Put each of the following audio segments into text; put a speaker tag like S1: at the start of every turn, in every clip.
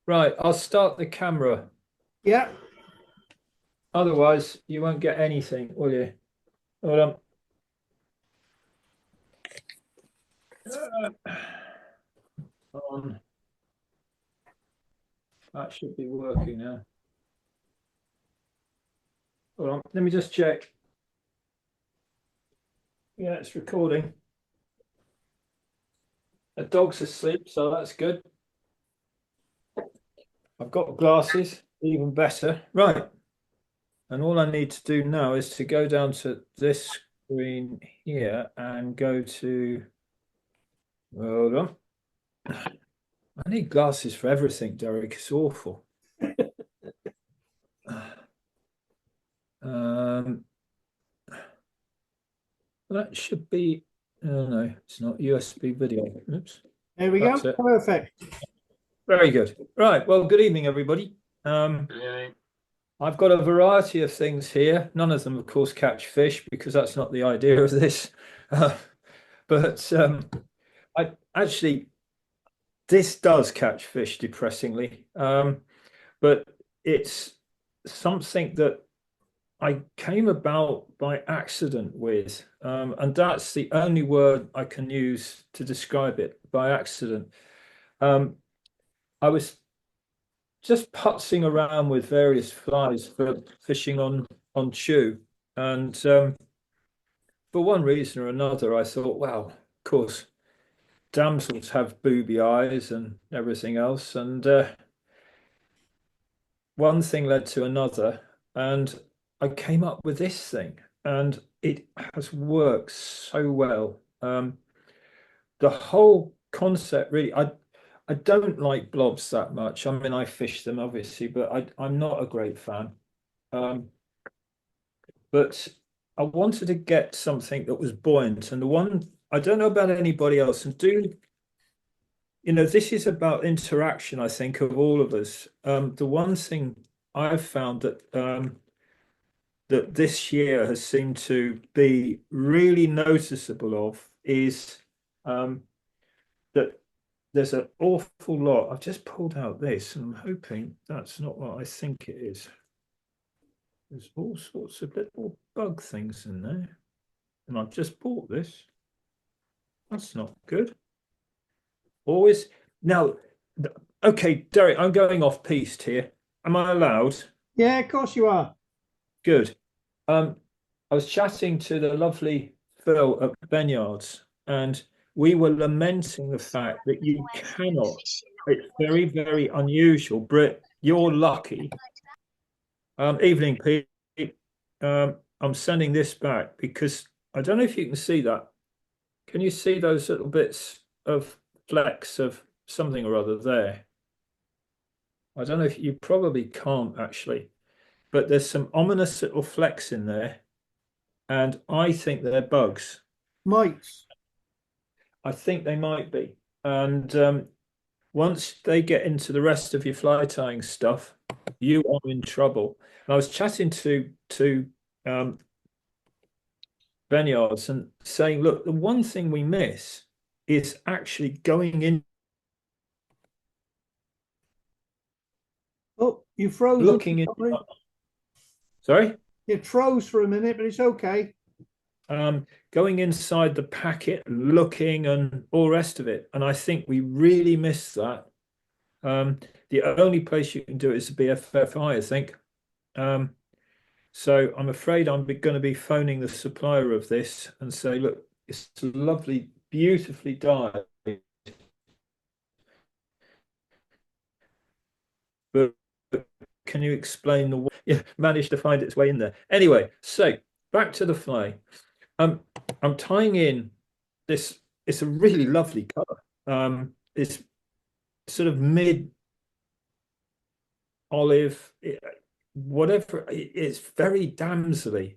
S1: I'll start the camera.
S2: Yeah.
S1: Otherwise, you won't get anything, will you? Hold on. On. That should be working now. Hold on. Let me just check. Yeah, it's recording. The dog's asleep, so that's good. I've got glasses, even better. Right. And all I need to do now is to go down to this screen here and go to, hold on. I need glasses for everything, Derek. It's awful. That should be, oh no, it's not USB video. Oops.
S2: There we
S1: That's
S2: go.
S1: it.
S2: Perfect.
S1: Very good. Right. Well, good evening, everybody. I've got a variety of things here. None of them, of course, catch fish because that's not the idea of this. But I actually, this does catch fish, depressingly. But it's something that I came about by accident with, and that's the only word I can use to describe it, by accident. I was just putzing around with various flies for fishing on chew, and for one reason or another, I thought, wow, of course, damsels have booby eyes and everything else, and one thing led to another, and I came up with this thing, and it has worked so well. The whole concept, really, I don't like blobs that much. I mean, I fish them obviously, but I'm not a great fan. But I wanted to get something that was buoyant, and the one I don't know about anybody else, and this is about interaction, I think, of all of us. The one thing I've found that this year has seemed to be really noticeable of is that there's an awful lot. I've just pulled out this, and I'm hoping that's not what I think it is. There's all sorts of little bug things in there, and I've just bought this. That's not good. Always now. Okay, Derek, I'm going off piste here. Am I allowed?
S2: Yeah, of course you are.
S1: Good. I was chatting to the lovely Phil at Benyards, and we were lamenting the fact that you cannot. It's very, very unusual. Britt, you're lucky. Evening, Pete. I'm sending this back because I don't know if you can see that. Can you see those little bits of flecks of something or other there? I don't know if you probably can't actually, but there's some ominous little flecks in there, and I think they're bugs.
S2: Mites.
S1: I think they might be. And once they get into the rest of your fly tying stuff, you are in trouble. And I was chatting to Benyards and saying, look, the one thing we miss is actually going in,
S2: Oh, you froze.
S1: looking in. Sorry?
S2: It froze for a minute, but it's okay.
S1: Going inside the packet, looking, and all the rest of it. And I think we really miss that. The only place you can do it is the BFFI, I think. So I'm afraid I'm going to be phoning the supplier of this and say, look, it's lovely, beautifully dyed, but can you explain the way? Yeah, managed to find its way in there. Anyway, so back to the fly. I'm tying in this. It's a really lovely color. It's sort of mid olive, whatever. It's very damsely.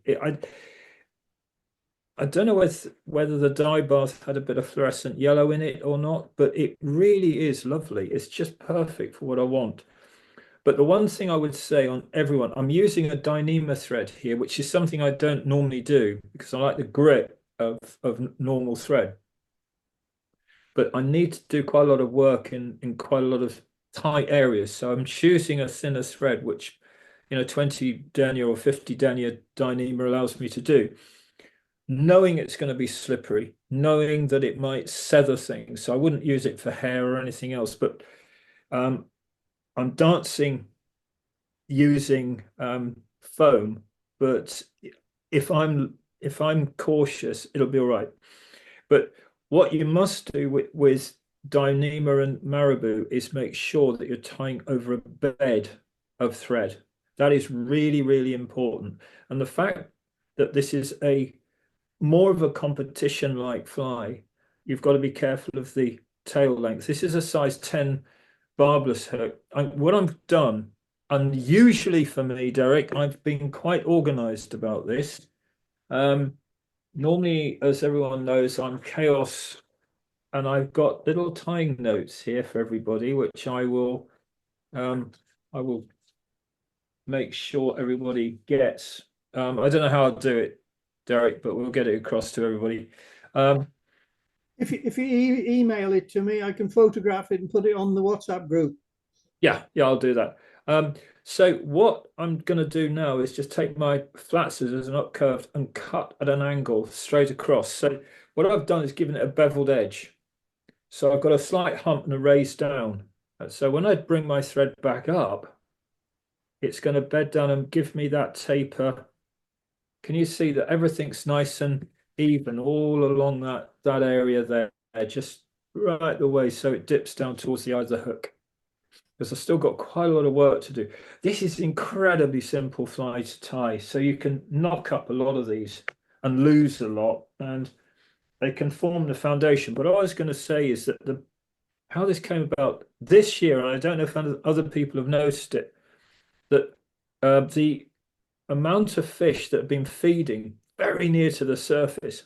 S1: I don't know whether the dye bath had a bit of fluorescent yellow in it or not, but it really is lovely. It's just perfect for what I want. But the one thing I would say on everyone, I'm using a Dyneema thread here, which is something I don't normally do because I like the grit of normal thread. but I need to do quite a lot of work in quite a lot of tight areas. So I'm choosing a thinner thread, which 20 denier or 50 denier Dyneema allows me to do, knowing it's going to be slippery, knowing that it might sever things. So I wouldn't use it for hair or anything else, but I'm dancing using foam, but if I'm cautious, it'll be all right. But what you must do with Dyneema and Marabou is make sure that you're tying over a bed of thread. That is really, really important. And the fact that this is more of a competition-like fly, you've got to be careful of the tail length. This is a size 10 barbless hook. What I've done, unusually for me, Derek, I've been quite organized about this. Normally, as everyone knows, I'm chaos, and I've got little tying notes here for everybody, which I will make sure everybody gets. I don't know how I'll do it, Derek, but we'll get it across to everybody.
S2: If you email it to me, I can photograph it and put it on the WhatsApp group.
S1: Yeah, I'll do that. So what I'm going to do now is just take my flat scissors and up curved and cut at an angle straight across. So what I've done is given it a beveled edge. So I've got a slight hump and a raise down. So when I bring my thread back up, it's going to bed down and give me that taper. Can you see that everything's nice and even all along that area there, just right the way, so it dips down towards the eye of the hook. Because I've still got quite a lot of work to do. This is incredibly simple fly to tie, so you can knock up a lot of these and lose a lot, and they can form the foundation. But what I was going to say is that how this came about this year, and I don't know if other people have noticed it, that the amount of fish that have been feeding very near to the surface,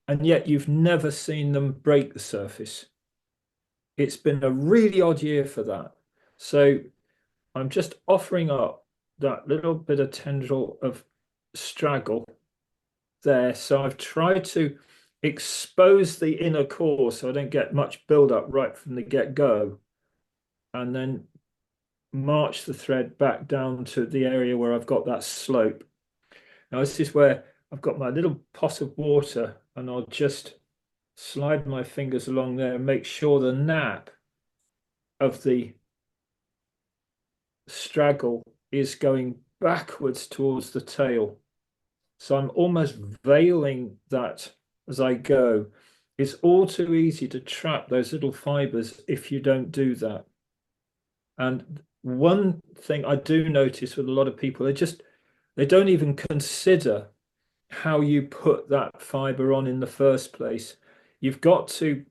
S1: and yet you've never seen them break the surface. It's been a really odd year for that. So I'm just offering up that little bit of tendril of straggle there. So I've tried to expose the inner core so I don't get much build-up right from the get-go, and then march the thread back down to the area where I've got that slope. Now this is where I've got my little pot of water, and I'll just slide my fingers along there and make sure the nap of the straggle is going backwards towards the tail. So I'm almost veiling that as I go. It's all too easy to trap those little fibers if you don't do that. And one thing I do notice with a lot of people, they don't even consider how you put that fiber on in the first place. You've got to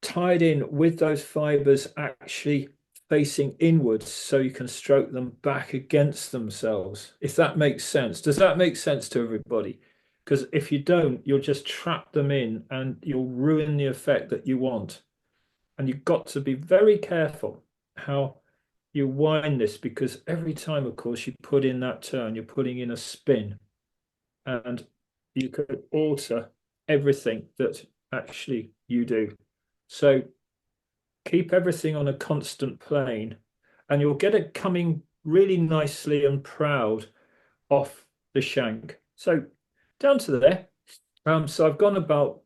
S1: tie it in with those fibers actually facing inwards so you can stroke them back against themselves, if that makes sense. Does that make sense to everybody? Because if you don't, you'll just trap them in and you'll ruin the effect that you want. And you've got to be very careful how you wind this, because every time, of course, you put in that turn, you're putting in a spin, and you could alter everything that actually you do. So keep everything on a constant plane, and you'll get it coming really nicely and proud off the shank. So down to there. So I've gone about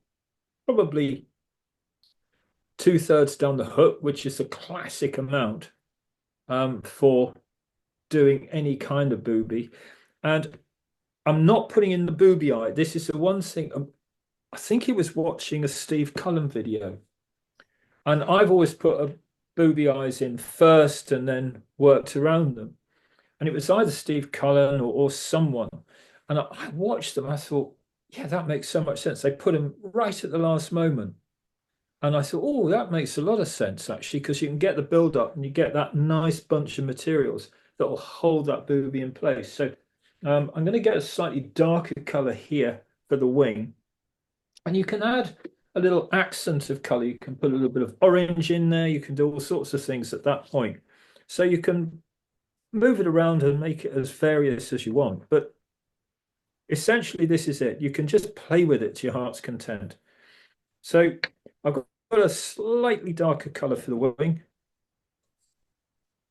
S1: probably 2/3 down the hook, which is a classic amount for doing any kind of booby. And I'm not putting in the booby eye. This is the one thing. I think he was watching a Steve Cullen video. And I've always put a booby eyes in first and then worked around them. And it was either Steve Cullen or someone. And I watched them. I thought, yeah, that makes so much sense. They put them right at the last moment. And I thought, oh, that makes a lot of sense, actually, because you can get the build up and you get that nice bunch of materials that will hold that booby in place. So I'm going to get a slightly darker color here for the wing. And you can add a little accent of color. You can put a little bit of orange in there. You can do all sorts of things at that point. So you can move it around and make it as various as you want. But essentially, this is it. You can just play with it to your heart's content. So I've got a slightly darker color for the wing.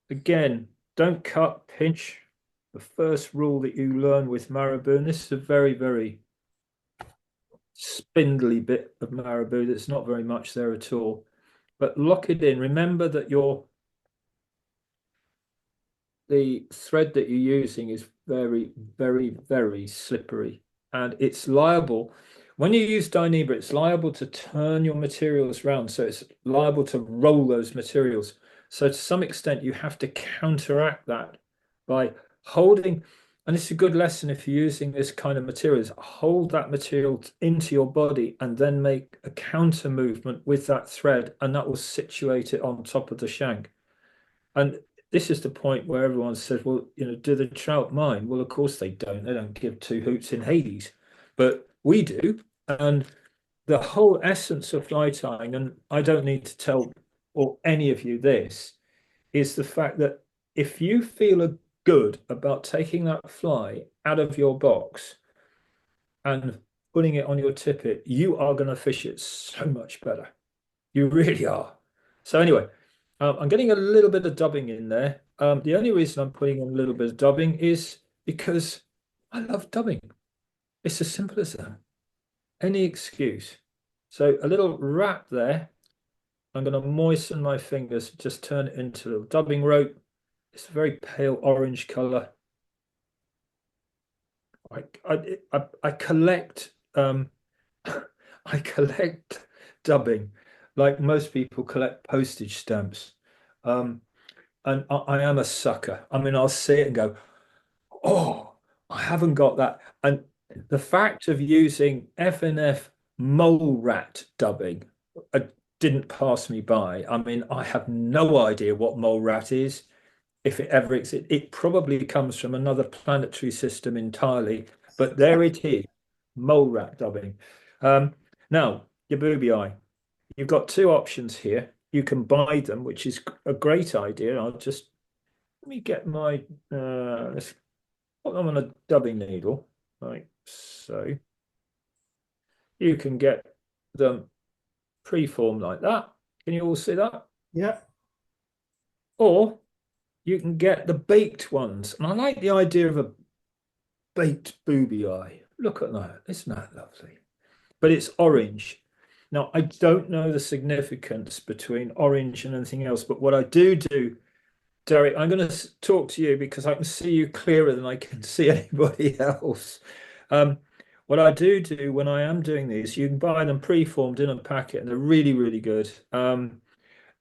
S1: Again, don't cut, pinch. The first rule that you learn with marabou, and this is a very, very spindly bit of marabou. There's not very much there at all. But lock it in. Remember that the thread that you're using is very, very, very slippery. And it's liable, when you use Dyneema, it's liable to turn your materials around. So it's liable to roll those materials. So to some extent, you have to counteract that by holding, and it's a good lesson if you're using this kind of materials, hold that material into your body and then make a counter movement with that thread, and that will situate it on top of the shank. And this is the point where everyone says, well, do the trout mind? Well, of course they don't. They don't give two hoots in Hades, but we do. And the whole essence of fly tying, and I don't need to tell or any of you this, is the fact that if you feel good about taking that fly out of your box and putting it on your tippet, you are going to fish it so much better. You really are. So anyway, I'm getting a little bit of dubbing in there. The only reason I'm putting in a little bit of dubbing is because I love dubbing. It's as simple as that. Any excuse. So a little wrap there. I'm going to moisten my fingers, just turn it into a dubbing rope. It's a very pale orange color. I collect I collect dubbing like most people collect postage stamps. And I am a sucker. I mean, I'll see it and go, oh, I haven't got that. And the fact of using FNF mole rat dubbing didn't pass me by. I mean, I have no idea what mole rat is, if it ever exists. It probably comes from another planetary system entirely, but there it is, mole rat dubbing. Now, your booby eye. You've got two options here. You can buy them, which is a great idea. Let me get my, let's put them on a dubbing needle, like so. You can get them pre-formed like that. Can you all see that?
S2: Yeah.
S1: Or you can get the baked ones. And I like the idea of a baked booby eye. Look at that. Isn't that lovely? But it's orange. Now, I don't know the significance between orange and anything else, but what I do, Derek, I'm going to talk to you because I can see you clearer than I can see anybody else. What I do when I am doing these, you can buy them pre-formed in a packet, and they're really, really good,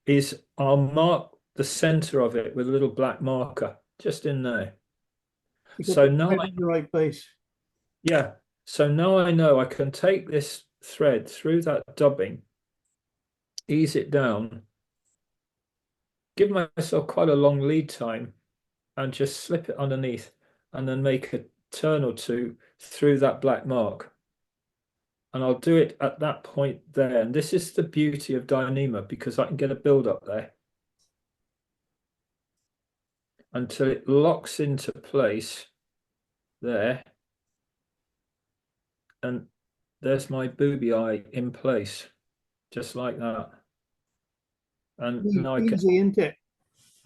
S1: is I'll mark the center of it with a little black marker just in there. So now
S2: I'm in the right place.
S1: Yeah. So now I know I can take this thread through that dubbing, ease it down, give myself quite a long lead time, and just slip it underneath, and then make a turn or two through that black mark. And I'll do it at that point there. And this is the beauty of Dyneema, because I can get a build up there until it locks into place there. And there's my booby eye in place, just like that. And now I can,
S2: easy, isn't it?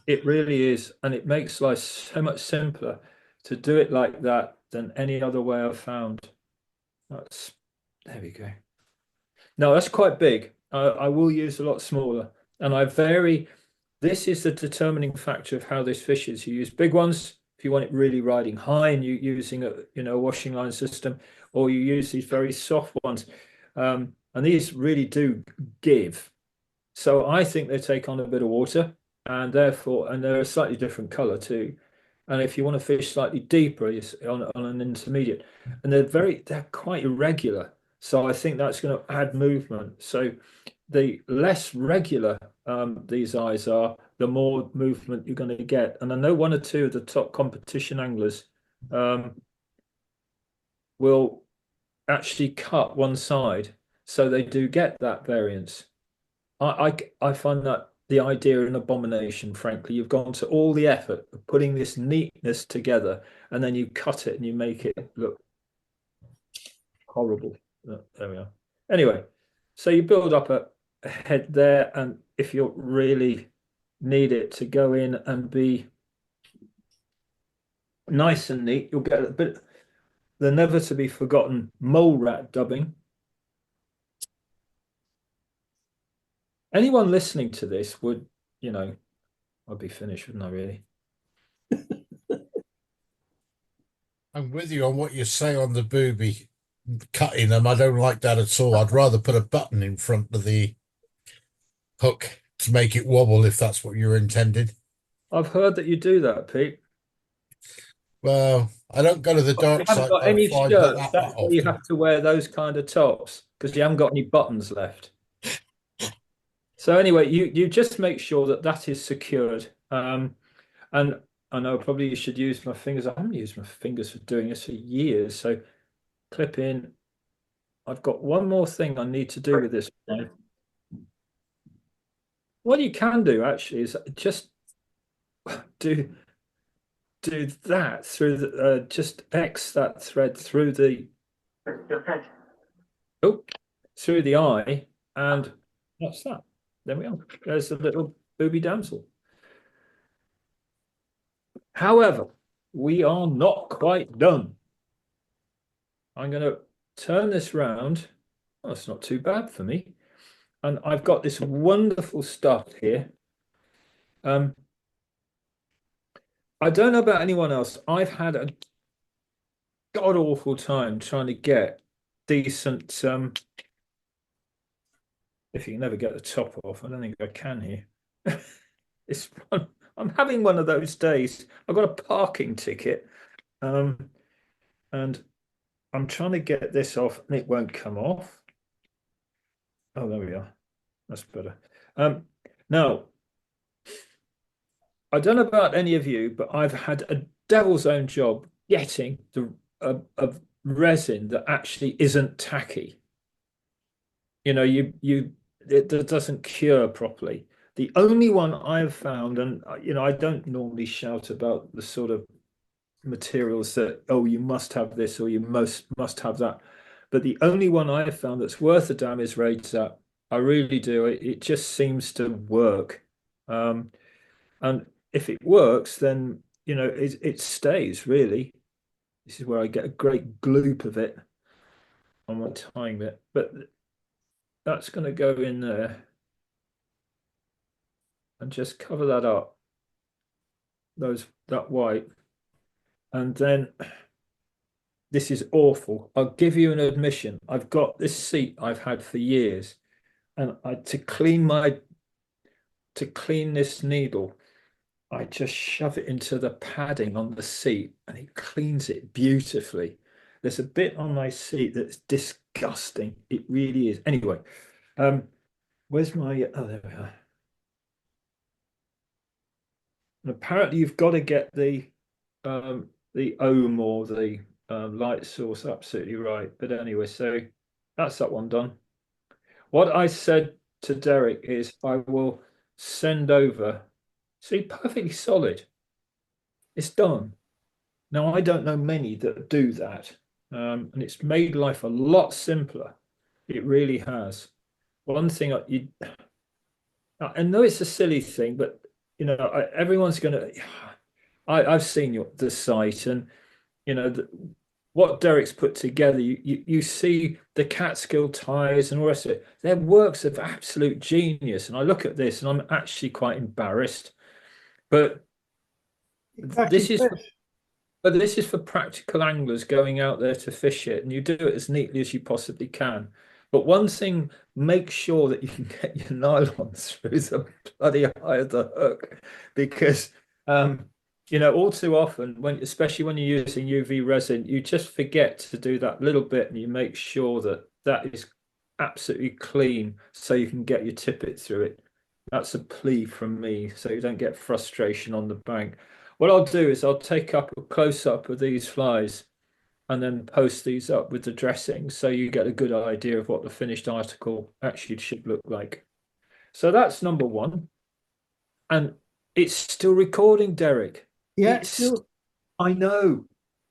S1: it really is. And it makes life so much simpler to do it like that than any other way I've found. There we go. No, that's quite big. I will use a lot smaller. And I vary. This is the determining factor of how this fishes. You use big ones if you want it really riding high and you're using a washing line system, or you use these very soft ones. And these really do give. So I think they take on a bit of water, and they're a slightly different color too. And if you want to fish slightly deeper, it's on an intermediate, and they're quite irregular. So I think that's going to add movement. So the less regular these eyes are, the more movement you're going to get. And I know one or two of the top competition anglers will actually cut one side, so they do get that variance. I find that the idea an abomination, frankly. You've gone to all the effort of putting this neatness together, and then you cut it and you make it look horrible. There we are. Anyway, so you build up head there, and if you really need it to go in and be nice and neat, you'll get a bit the never to be forgotten mole rat dubbing. Anyone listening to this would, I'd be finished, wouldn't I, really?
S3: I'm with you on what you say on the booby cutting them. I don't like that at all. I'd rather put a button in front of the hook to make it wobble, if that's what you're intended.
S1: I've heard that you do that, Pete.
S3: Well, I don't go to the dark
S1: You haven't
S3: side.
S1: got any
S3: That
S1: shirts. That's why
S3: often.
S1: you have to wear those kind of tops, because you haven't got any buttons left. So anyway, you just make sure that that is secured. And I know probably you should use my fingers. I haven't used my fingers for doing this for years. So clip in. I've got one more thing I need to do with this. What you can do actually is just do that through the just X that thread through the through the eye, and that's that. There we are. There's the little booby damsel. However, we are not quite done. I'm going to turn this round. Oh, it's not too bad for me. And I've got this wonderful stuff here. I don't know about anyone else. I've had a god-awful time trying to get decent, if you can never get the top off. I don't think I can here. It's fun. I'm having one of those days. I've got a parking ticket, and I'm trying to get this off, and it won't come off. Oh, there we are. That's better. Now, I don't know about any of you, but I've had a devil's own job getting a resin that actually isn't tacky. It doesn't cure properly. The only one I've found, and I don't normally shout about the sort of materials that, oh, you must have this or you must have that, but the only one I've found that's worth the damn is Razor. I really do. It just seems to work, and if it works, then it stays really. This is where I get a great gloop of it on my tying bit, but that's going to go in there and just cover that up, that white. And then this is awful. I'll give you an admission. I've got this seat I've had for years, and to clean this needle, I just shove it into the padding on the seat, and it cleans it beautifully. There's a bit on my seat that's disgusting. It really is. Anyway, where's my? Oh, there we are. And apparently, you've got to get the ohm or the light source absolutely right. But anyway, so that's that one done. What I said to Derek is I will send over. See, perfectly solid. It's done. Now, I don't know many that do that. And it's made life a lot simpler. It really has. One thing I know it's a silly thing, but everyone's going to. I've seen the site, and what Derek's put together. You see the Catskill ties and all the rest of it. They're works of absolute genius. And I look at this, and I'm actually quite embarrassed. But this is for practical anglers going out there to fish it, and you do it as neatly as you possibly can. But one thing, make sure that you can get your nylon through the bloody eye of the hook, because all too often, especially when you're using UV resin, you just forget to do that little bit, and you make sure that is absolutely clean so you can get your tippet through it. That's a plea from me, so you don't get frustration on the bank. What I'll do is I'll take up a close-up of these flies and then post these up with the dressing, so you get a good idea of what the finished article actually should look like. So that's number one. And it's still recording, Derek.
S2: Yeah,
S1: I know.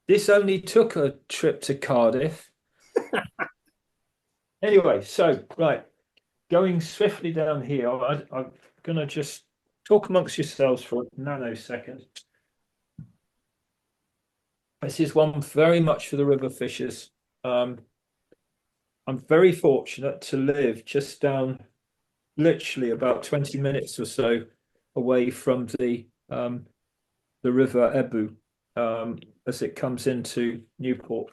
S1: This only took a trip to Cardiff. Anyway, so right. going swiftly down here, I'm going to just talk amongst yourselves for a nanosecond. This is one very much for the river fishers. I'm very fortunate to live just down, literally about 20 minutes or so away from the River Ebbw as it comes into Newport.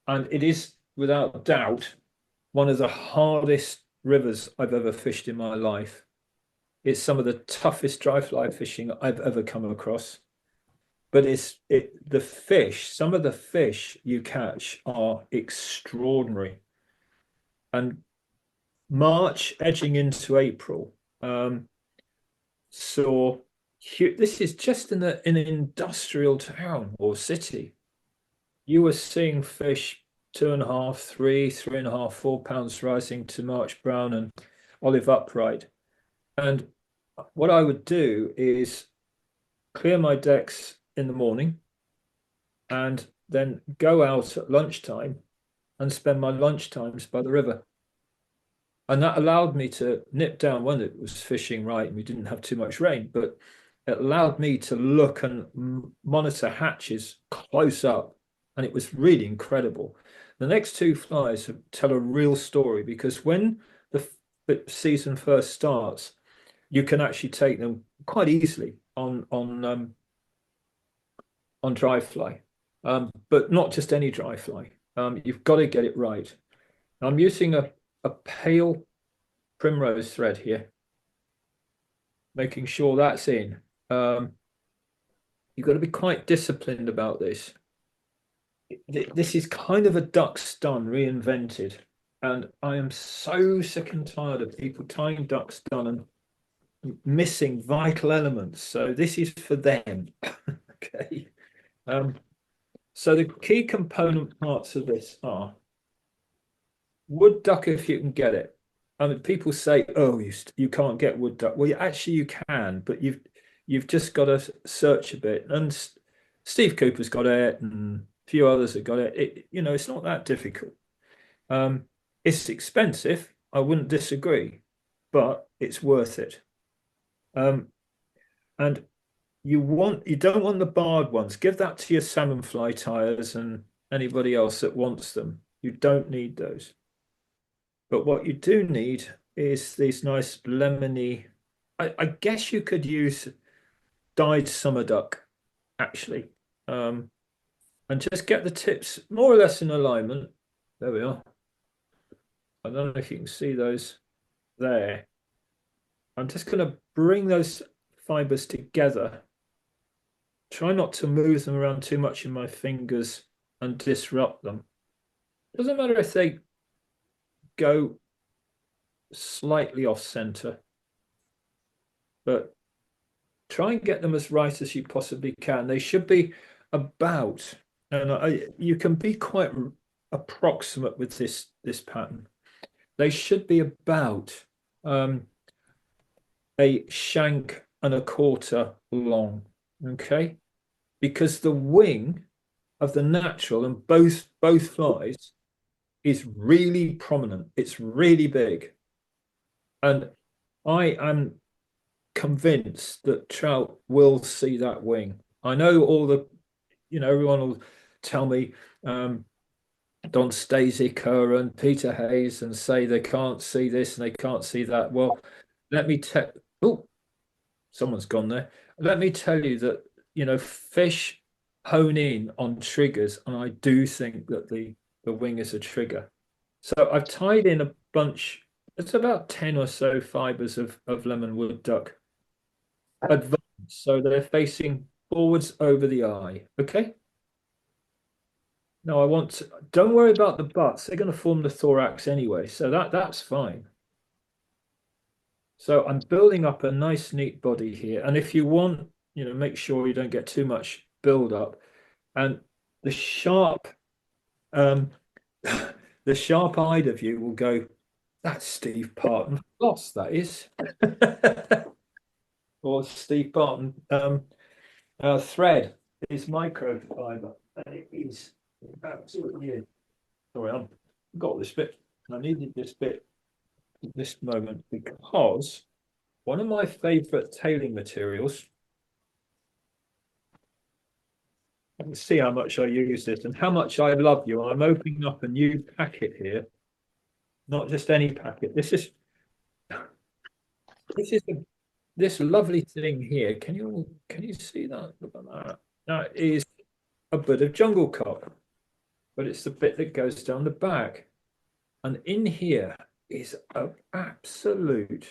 S1: And it is, without doubt, one of the hardest rivers I've ever fished in my life. It's some of the toughest dry fly fishing I've ever come across. But the fish, some of the fish you catch are extraordinary. And March edging into April, saw this is just in an industrial town or city. You were seeing fish 2.5, 3, 3.5, 4 pounds rising to March brown and olive upright. And what I would do is clear my decks in the morning and then go out at lunchtime and spend my lunch times by the river. And that allowed me to nip down when it was fishing right and we didn't have too much rain, but it allowed me to look and monitor hatches close up. And it was really incredible. The next two flies tell a real story because when the season first starts, you can actually take them quite easily on dry fly, but not just any dry fly. You've got to get it right. I'm using a pale primrose thread here, making sure that's in. You've got to be quite disciplined about this. This is kind of a duck stun reinvented, and I am so sick and tired of people tying duck stun and missing vital elements. So this is for them. Okay. So the key component parts of this are wood duck if you can get it. I mean, people say, "Oh, you can't get wood duck." Well, actually, you can, but you've just got to search a bit. And Steve Cooper's got it, and a few others have got it. It's not that difficult. It's expensive. I wouldn't disagree, but it's worth it. And you don't want the barred ones. Give that to your salmon fly tires and anybody else that wants them. You don't need those. But what you do need is these nice lemony. I guess you could use dyed summer duck, actually, and just get the tips more or less in alignment. There we are. I don't know if you can see those there. I'm just going to bring those fibers together. Try not to move them around too much in my fingers and disrupt them. Doesn't matter if they go slightly off center, but try and get them as right as you possibly can. They should be about, and you can be quite approximate with this pattern. They should be about a shank and a quarter long, okay? Because the wing of the natural and both flies is really prominent. It's really big. And I am convinced that trout will see that wing. I know everyone will tell me Don Stasiker and Peter Hayes and say they can't see this and they can't see that. Well, let me tell. Oh, someone's gone there. Let me tell you that fish hone in on triggers, and I do think that the wing is a trigger. So I've tied in a bunch. It's about 10 or so fibers of lemon wood duck advanced, so they're facing forwards over the eye. Okay. Now don't worry about the butts. They're going to form the thorax anyway, so that's fine. So I'm building up a nice, neat body here, and if you want, make sure you don't get too much build up. And the sharp, the sharp-eyed of you will go, "That's Steve Parton floss, that is," or Steve Parton thread is microfiber, and it is absolutely. Sorry, I've got this bit. I needed this bit at this moment because one of my favorite tailing materials, I can see how much I use this and how much I love you. I'm opening up a new packet here, not just any packet. This is this lovely thing here. Can you see that? Look at that. That is a bit of jungle cop, but it's the bit that goes down the back. And in here is an absolute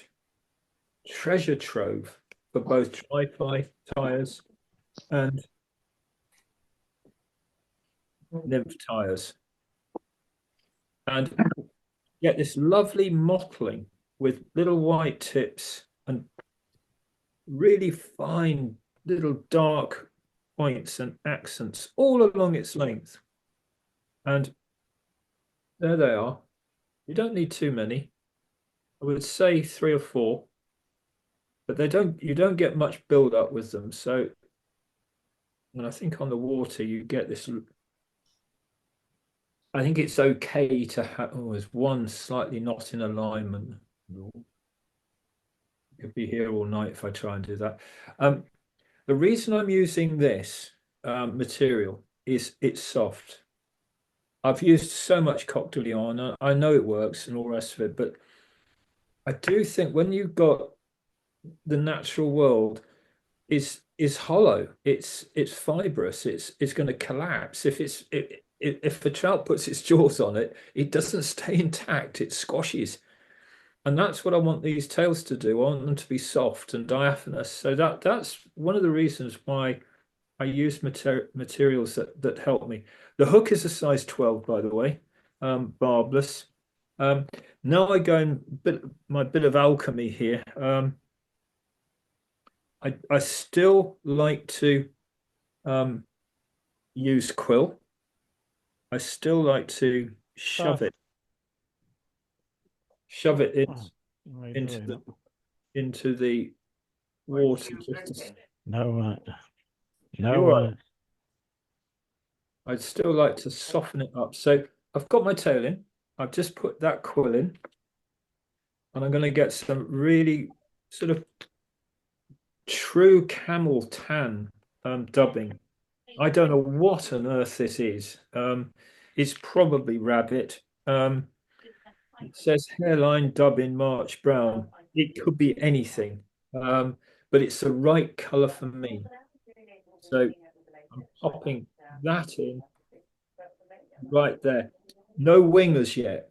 S1: treasure trove for both tri-ply tires and nymph tires. And get this lovely mottling with little white tips and really fine little dark points and accents all along its length. And there they are. You don't need too many. I would say 3 or 4, but you don't get much build up with them. So, and I think on the water you get this. I think it's okay to have. Oh, there's one slightly not in alignment. Could be here all night if I try and do that. The reason I'm using this material is it's soft. I've used so much Coq de Lion. I know it works and all the rest of it, but I do think when you've got the natural world is hollow, it's fibrous, it's going to collapse. If a trout puts its jaws on it, it doesn't stay intact, it squashes. And that's what I want these tails to do. I want them to be soft and diaphanous. So that's one of the reasons why I use materials that help me. The hook is a size 12, by the way, barbless. Now I go in my bit of alchemy here. I still like to use quill. I still like to shove it into the water.
S4: No,
S1: I'd still like to soften it up. So I've got my tail in. I've just put that quill in, and I'm going to get some really sort of true camel tan dubbing. I don't know what on earth this is. It's probably rabbit. It says hairline dub in March brown. It could be anything, but it's the right color for me. So I'm popping that in right there. No wingers yet.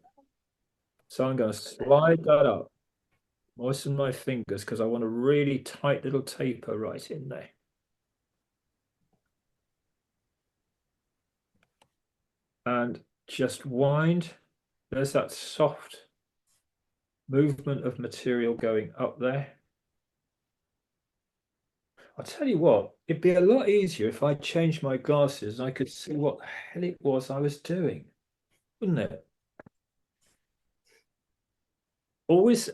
S1: So I'm going to slide that up, moisten my fingers because I want a really tight little taper right in there. And just wind. There's that soft movement of material going up there. I'll tell you what, it'd be a lot easier if I changed my glasses and I could see what the hell it was I was doing, wouldn't it? Always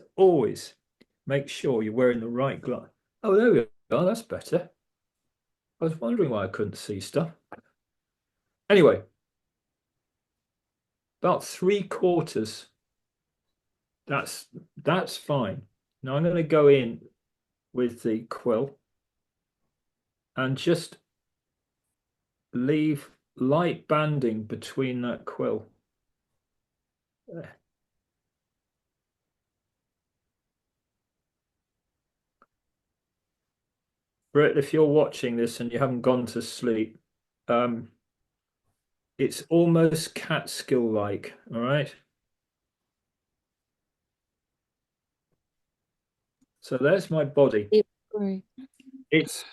S1: make sure you're wearing the right glass. Oh, there we go. That's better. I was wondering why I couldn't see stuff. Anyway, about 3/4. That's fine. Now I'm going to go in with the quill and just leave light banding between that quill. There. Brett, if you're watching this and you haven't gone to sleep, it's almost Catskill-like, all right? So there's my body. It's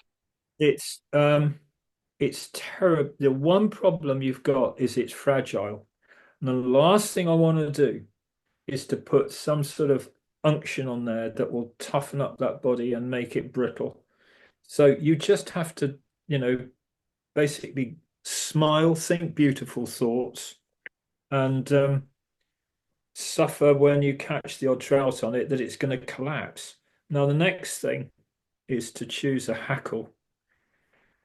S1: terrible. The one problem you've got is it's fragile. And the last thing I want to do is to put some sort of unction on there that will toughen up that body and make it brittle. So you just have to, basically smile, think beautiful thoughts, and suffer when you catch the odd trout on it that it's going to collapse. Now, the next thing is to choose a hackle.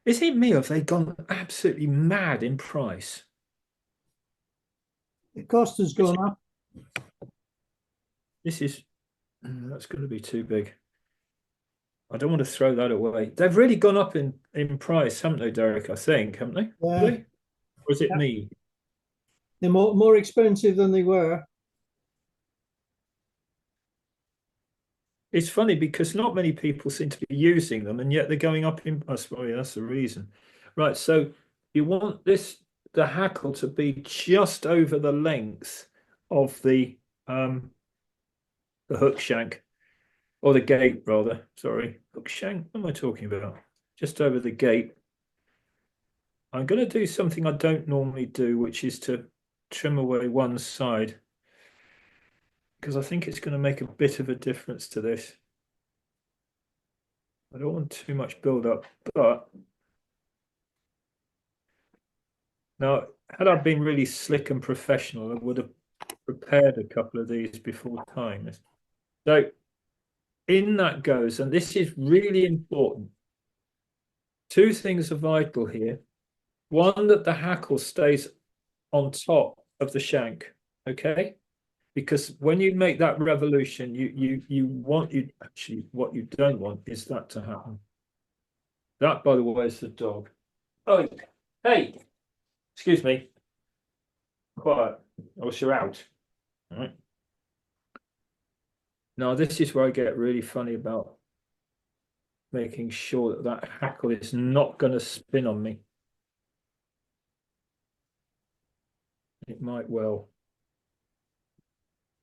S1: Is it me or have they gone absolutely mad in price?
S2: The cost has gone up.
S1: This is, that's going to be too big. I don't want to throw that away. They've really gone up in price, haven't they, Derek? I think, haven't they?
S2: Yeah.
S1: Have they? Or is it
S2: Yeah.
S1: me?
S2: They're more expensive than they were.
S1: It's funny because not many people seem to be using them, and yet they're going up in. I suppose that's the reason, right? So you want the hackle to be just over the length of the hook shank, or the gate rather. Sorry, hook shank. What am I talking about? Just over the gate. I'm going to do something I don't normally do, which is to trim away one side, because I think it's going to make a bit of a difference to this. I don't want too much build up, but now, had I been really slick and professional, I would have prepared a couple of these before tying this. So in that goes, and this is really important. Two things are vital here. One, that the hackle stays on top of the shank, okay? Because when you make that revolution, actually what you don't want is that to happen. That, by the way, is the dog. Oh, hey, excuse me. Quiet. I wish you're out. All right. Now, this is where I get really funny about making sure that that hackle is not going to spin on me. It might well.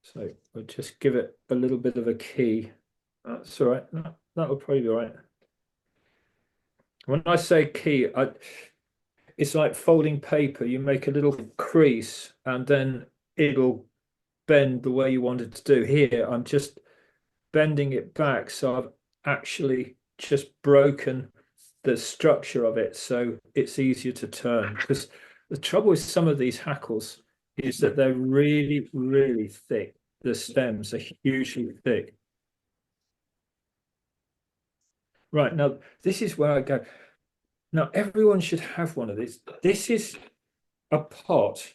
S1: So we'll just give it a little bit of a key. That's all right. That will probably be all right. When I say key, it's like folding paper. You make a little crease and then it'll bend the way you want it to do. Here, I'm just bending it back. So I've actually just broken the structure of it. So it's easier to turn. Because the trouble with some of these hackles is that they're really, really thick. The stems are hugely thick. Right, now this is where I go. Now everyone should have one of these. This is a pot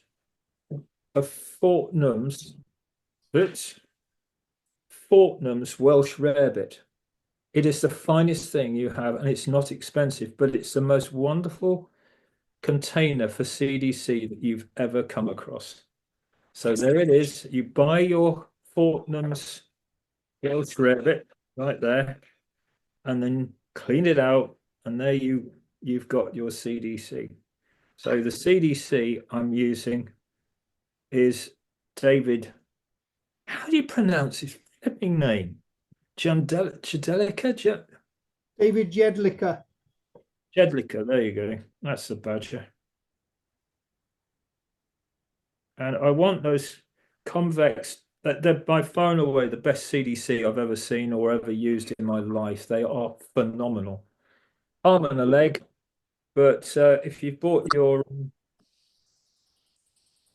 S1: of Fortnum's Welsh rarebit. It is the finest thing you have, and it's not expensive, but it's the most wonderful container for CDC that you've ever come across. So there it is. You buy your Fortnum's Welsh rarebit right there, and then clean it out, and there you've got your CDC. So the CDC I'm using is David. How do you pronounce his flipping name? Jedlicka?
S2: David Jedlicka.
S1: Jedlicka, there you go. That's the badger. And I want those convex, they're by far and away the best CDC I've ever seen or ever used in my life. They are phenomenal. Arm and a leg, but if you've bought your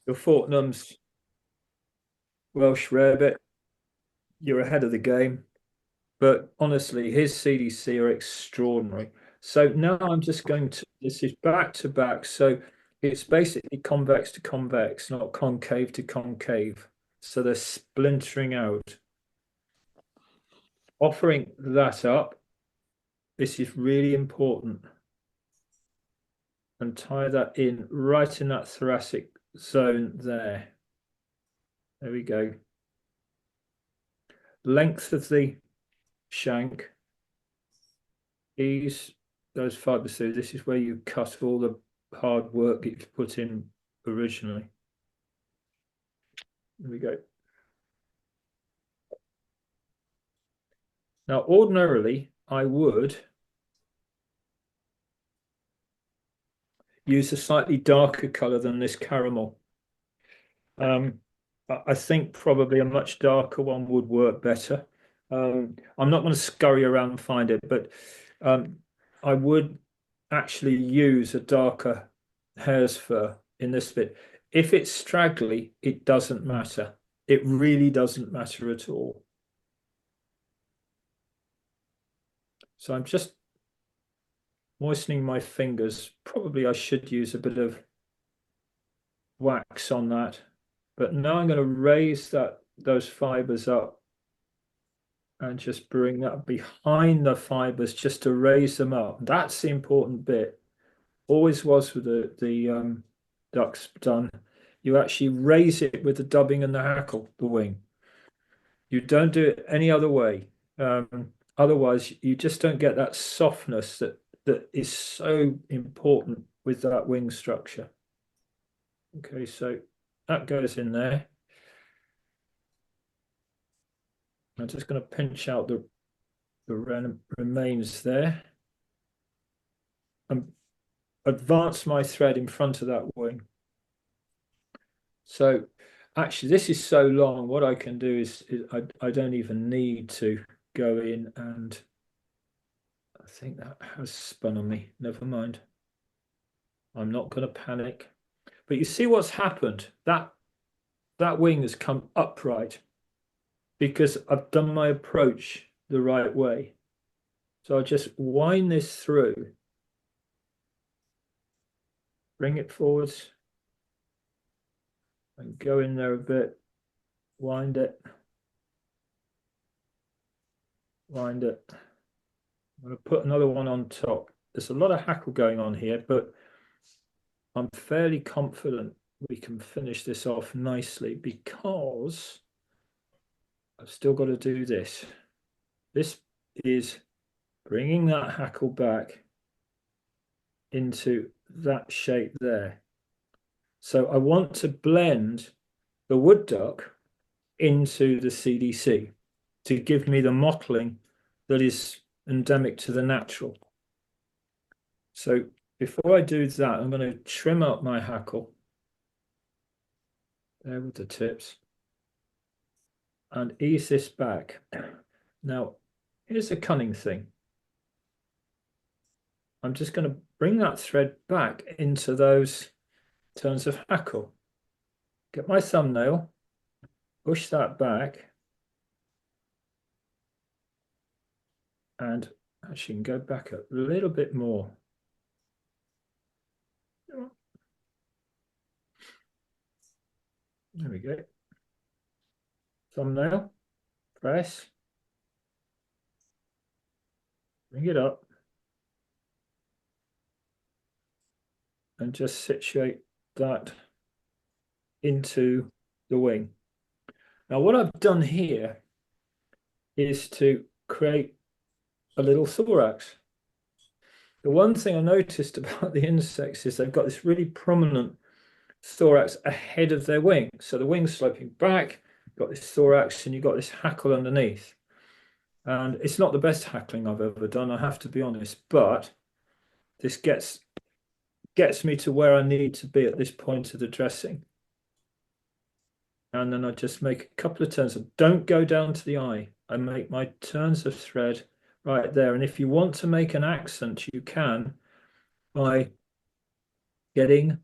S1: Fortnum's Welsh rarebit, you're ahead of the game. But honestly, his CDC are extraordinary. So now I'm just going to, this is back to back. So it's basically convex to convex, not concave to concave. So they're splintering out. Offering that up, this is really important. And tie that in right in that thoracic zone there. There we go. Length of the shank. Ease those fibers through. This is where you cut all the hard work that you put in originally. There we go. Now, ordinarily, I would use a slightly darker color than this caramel. I think probably a much darker one would work better. I'm not going to scurry around and find it, but I would actually use a darker hare's fur in this bit. If it's straggly, it doesn't matter. It really doesn't matter at all. So I'm just moistening my fingers. Probably I should use a bit of wax on that. But now I'm going to raise those fibers up and just bring that behind the fibers just to raise them up. That's the important bit. Always was with the ducks done. You actually raise it with the dubbing and the hackle, the wing. You don't do it any other way. Otherwise, you just don't get that softness that is so important with that wing structure. Okay, so that goes in there. I'm just going to pinch out the remains there and advance my thread in front of that wing. So actually, this is so long, what I can do is I don't even need to go in, and I think that has spun on me. Never mind. I'm not going to panic. But you see what's happened? That wing has come upright because I've done my approach the right way. So I'll just wind this through, bring it forwards, and go in there a bit, wind it, wind it. I'm going to put another one on top. There's a lot of hackle going on here, but I'm fairly confident we can finish this off nicely because I've still got to do this. This is bringing that hackle back into that shape there. So I want to blend the wood duck into the CDC to give me the mottling that is endemic to the natural. So before I do that, I'm going to trim up my hackle there with the tips and ease this back. Now, here's a cunning thing. I'm just going to bring that thread back into those turns of hackle. Get my thumbnail, push that back, and actually can go back a little bit more. There we go. Thumbnail, press, bring it up, and just situate that into the wing. Now, what I've done here is to create a little thorax. The one thing I noticed about the insects is they've got this really prominent thorax ahead of their wing. So the wing's sloping back, you've got this thorax, and you've got this hackle underneath. And it's not the best hackling I've ever done, I have to be honest, but this gets me to where I need to be at this point of the dressing. And then I just make a couple of turns. Don't go down to the eye. I make my turns of thread right there. And if you want to make an accent, you can by getting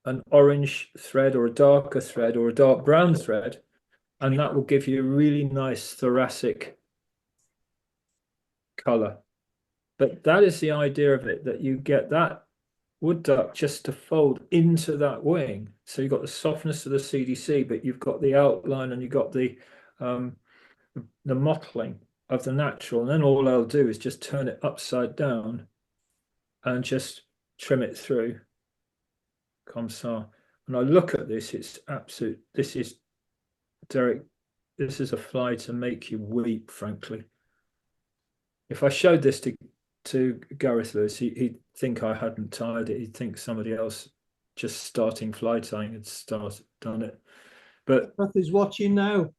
S1: an orange thread or a darker thread or a dark brown thread, and that will give you a really nice thoracic color. But that is the idea of it, that you get that wood duck just to fold into that wing. So you've got the softness of the CDC, but you've got the outline and you've got the mottling of the natural. And then all I'll do is just turn it upside down and just trim it through. Comme ça. When I look at this, it's absolute. This is, Derek, this is a fly to make you weep, frankly. If I showed this to Gareth Lewis, he'd think I hadn't tied it. He'd think somebody else just starting fly tying had done it. But
S2: Beth is watching now.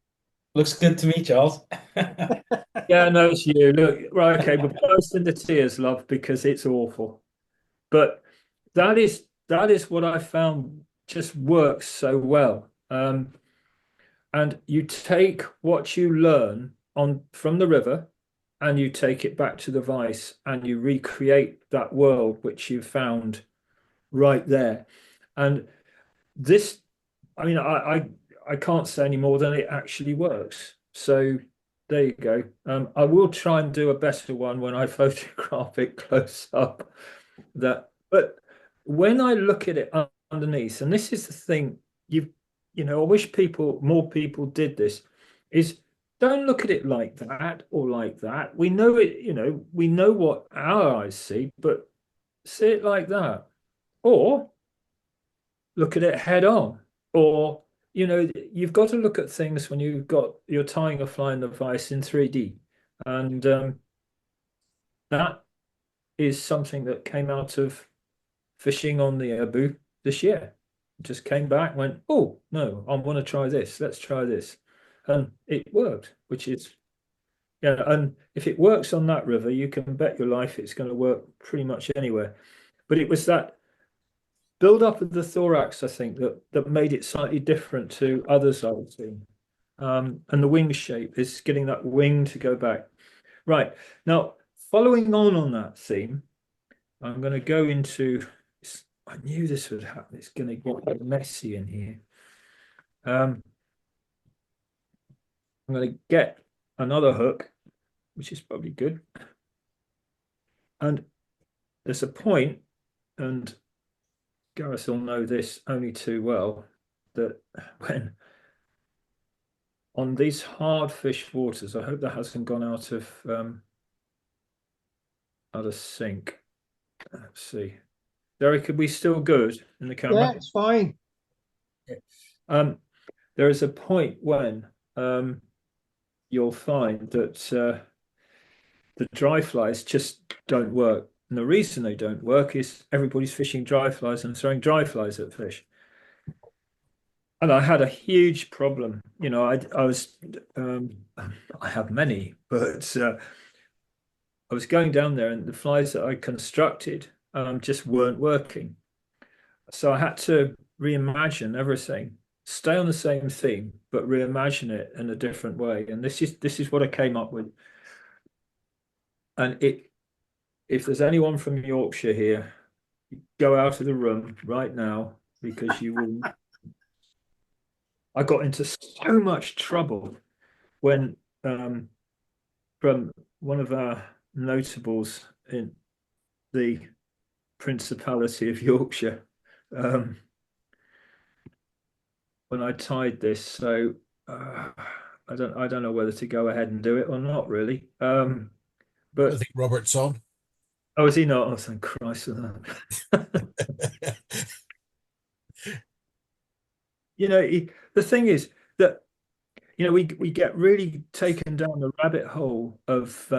S5: Looks good to me, Charles.
S1: yeah, no, it's you. Look, right, okay, we're both in the tears, love, because it's awful. But that is what I found just works so well. And you take what you learn from the river, and you take it back to the vise, and you recreate that world which you found right there. And this, I mean, I can't say any more than it actually works. So there you go. I will try and do a better one when I photograph it close up. But when I look at it underneath, and this is the thing, you know, I wish more people did this, is don't look at it like that or like that. We know it, we know what our eyes see, but see it like that. Or look at it head on. Or, you've got to look at things when you're tying a fly in the vise in 3D. And that is something that came out of fishing on the Ebbw this year. Just came back, went, oh no, I want to try this. Let's try this. And it worked, which is, yeah. And if it works on that river, you can bet your life it's going to work pretty much anywhere. But it was that build up of the thorax, I think, that made it slightly different to others I've seen. And the wing shape is getting that wing to go back. Right. Now, following on that theme, I'm going to go into, I knew this would happen. It's going to get messy in here. I'm going to get another hook, which is probably good. And there's a point, and Gareth will know this only too well, that when on these hard fish waters, I hope that hasn't gone out of sync. Let's see. Derek, are we still good in the camera?
S2: Yeah, it's fine.
S1: There is a point when you'll find that the dry flies just don't work. And the reason they don't work is everybody's fishing dry flies and throwing dry flies at fish. And I had a huge problem. I have many, but I was going down there and the flies that I constructed just weren't working. So I had to reimagine everything, stay on the same theme, but reimagine it in a different way. And this is what I came up with. And if there's anyone from Yorkshire here, go out of the room right now, because you will. I got into so much trouble when from one of our notables in the Principality of Yorkshire when I tied this. So I don't know whether to go ahead and do it or not, really. But
S3: I think Robert's on.
S1: Oh, is he not? Oh, thank Christ for that. The thing is that we get really taken down the rabbit hole of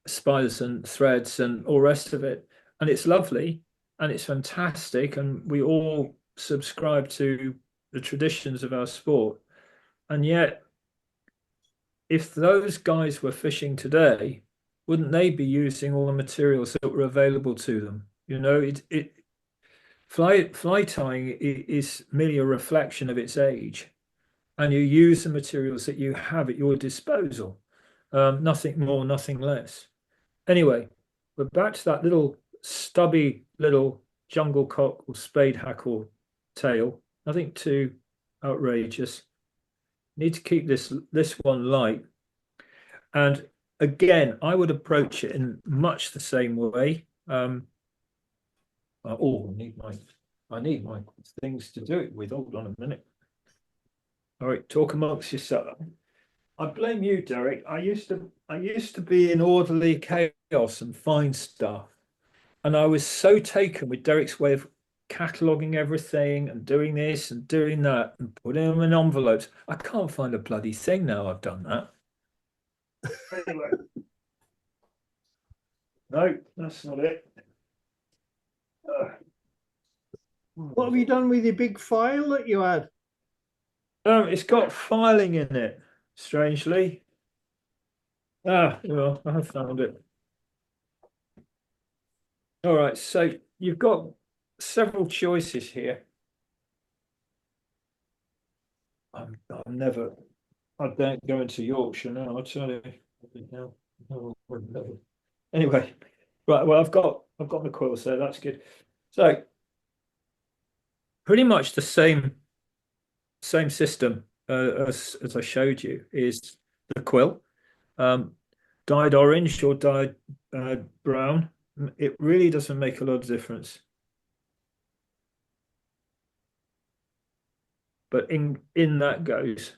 S1: spiders and threads and all the rest of it, and it's lovely and it's fantastic, and we all subscribe to the traditions of our sport. And yet, if those guys were fishing today, wouldn't they be using all the materials that were available to them? Fly tying is merely a reflection of its age, and you use the materials that you have at your disposal, nothing more, nothing less. Anyway, we're back to that little stubby little jungle cock or spade hackle tail. Nothing too outrageous. Need to keep this one light. And again, I would approach it in much the same way. I need my things to do it with. Hold on a minute. All right, talk amongst yourself. I blame you, Derek. I used to be in orderly chaos and find stuff, and I was so taken with Derek's way of cataloging everything and doing this and doing that and putting them in envelopes. I can't find a bloody thing now I've done that. Anyway. No, that's not it.
S2: What have you done with your big file that you had?
S1: It's got filing in it, strangely. Well, I have found it. All right, so you've got several choices here. I don't go into Yorkshire now, I'll tell you. Anyway, right, well, I've got the quills there, that's good. So pretty much the same system as I showed you is the quill, dyed orange or dyed brown. It really doesn't make a lot of difference. But in that goes.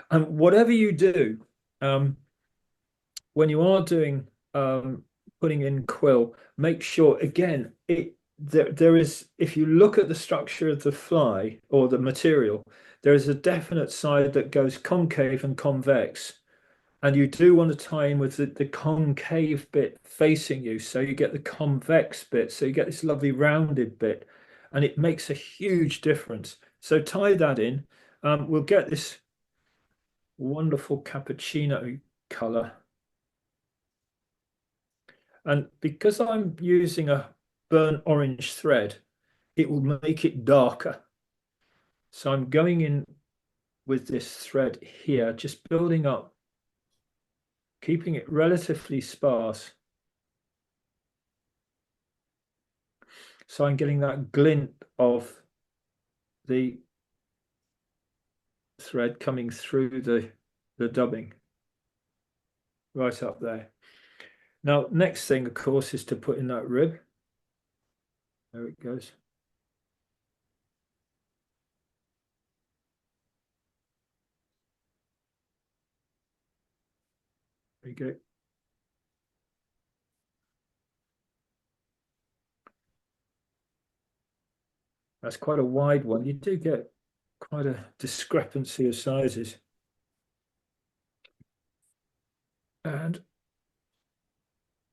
S1: And whatever you do, when you are doing putting in quill, make sure again there is, if you look at the structure of the fly or the material, there is a definite side that goes concave and convex. And you do want to tie in with the concave bit facing you, so you get the convex bit, so you get this lovely rounded bit, and it makes a huge difference. So tie that in. We'll get this wonderful cappuccino color. And because I'm using a burnt orange thread, it will make it darker. So I'm going in with this thread here, just building up, keeping it relatively sparse. So I'm getting that glint of the thread coming through the dubbing right up there. Now, next thing, of course, is to put in that rib. There it goes. There you go. That's quite a wide one. You do get quite a discrepancy of sizes. And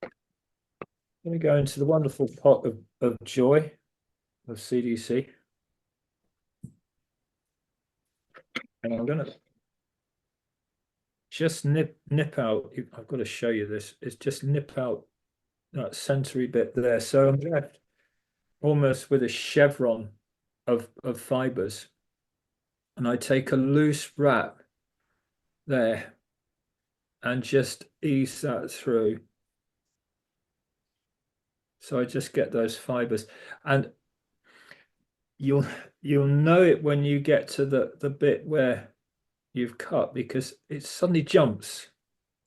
S1: let me go into the wonderful pot of joy of CDC. And I'm going to just nip out. I've got to show you this. It's just nip out that centery bit there. So I'm left almost with a chevron of fibers. And I take a loose wrap there and just ease that through. So I just get those fibers, and you'll know it when you get to the bit where you've cut, because it suddenly jumps.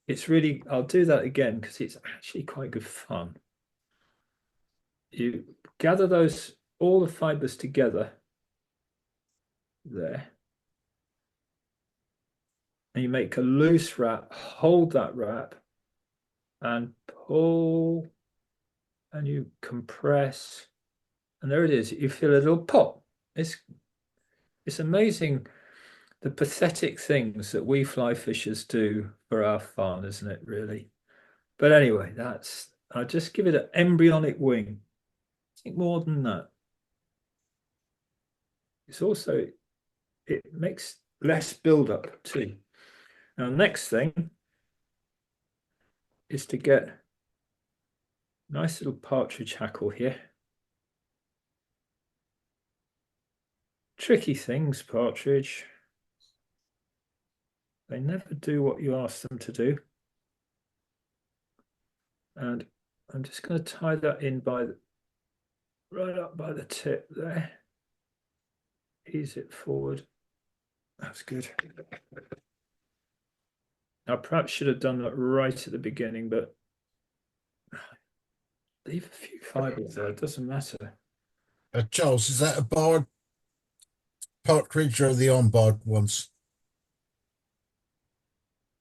S1: It's really, I'll do that again because it's actually quite good fun. You gather all the fibers together there, and you make a loose wrap, hold that wrap and pull, and you compress, and there it is. You feel a little pop. It's amazing the pathetic things that we fly fishers do for our fun, isn't it, really? But anyway, I'll just give it an embryonic wing. I think more than that. It's also, it makes less build-up too. Now, next thing is to get a nice little partridge hackle here. Tricky things, partridge. They never do what you ask them to do. And I'm just going to tie that in right up by the tip there. Ease it forward. That's good. I perhaps should have done that right at the beginning, but leave a few fibers there. It doesn't matter.
S3: Charles, is that a barred partridge or the on-barred ones?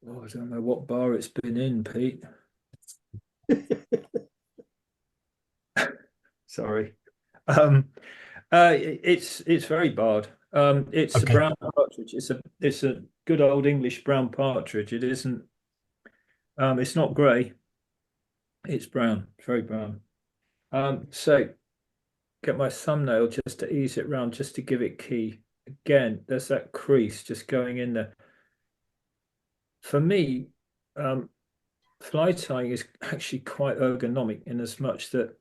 S1: Oh, I don't know what bar it's been in, Pete. Sorry. It's very barred. It's
S3: Okay.
S1: a brown partridge. It's a good old English brown partridge. It isn't. It's not grey. It's brown. It's very brown. So get my thumbnail just to ease it round, just to give it key. Again, there's that crease just going in there. For me, fly tying is actually quite ergonomic in as much that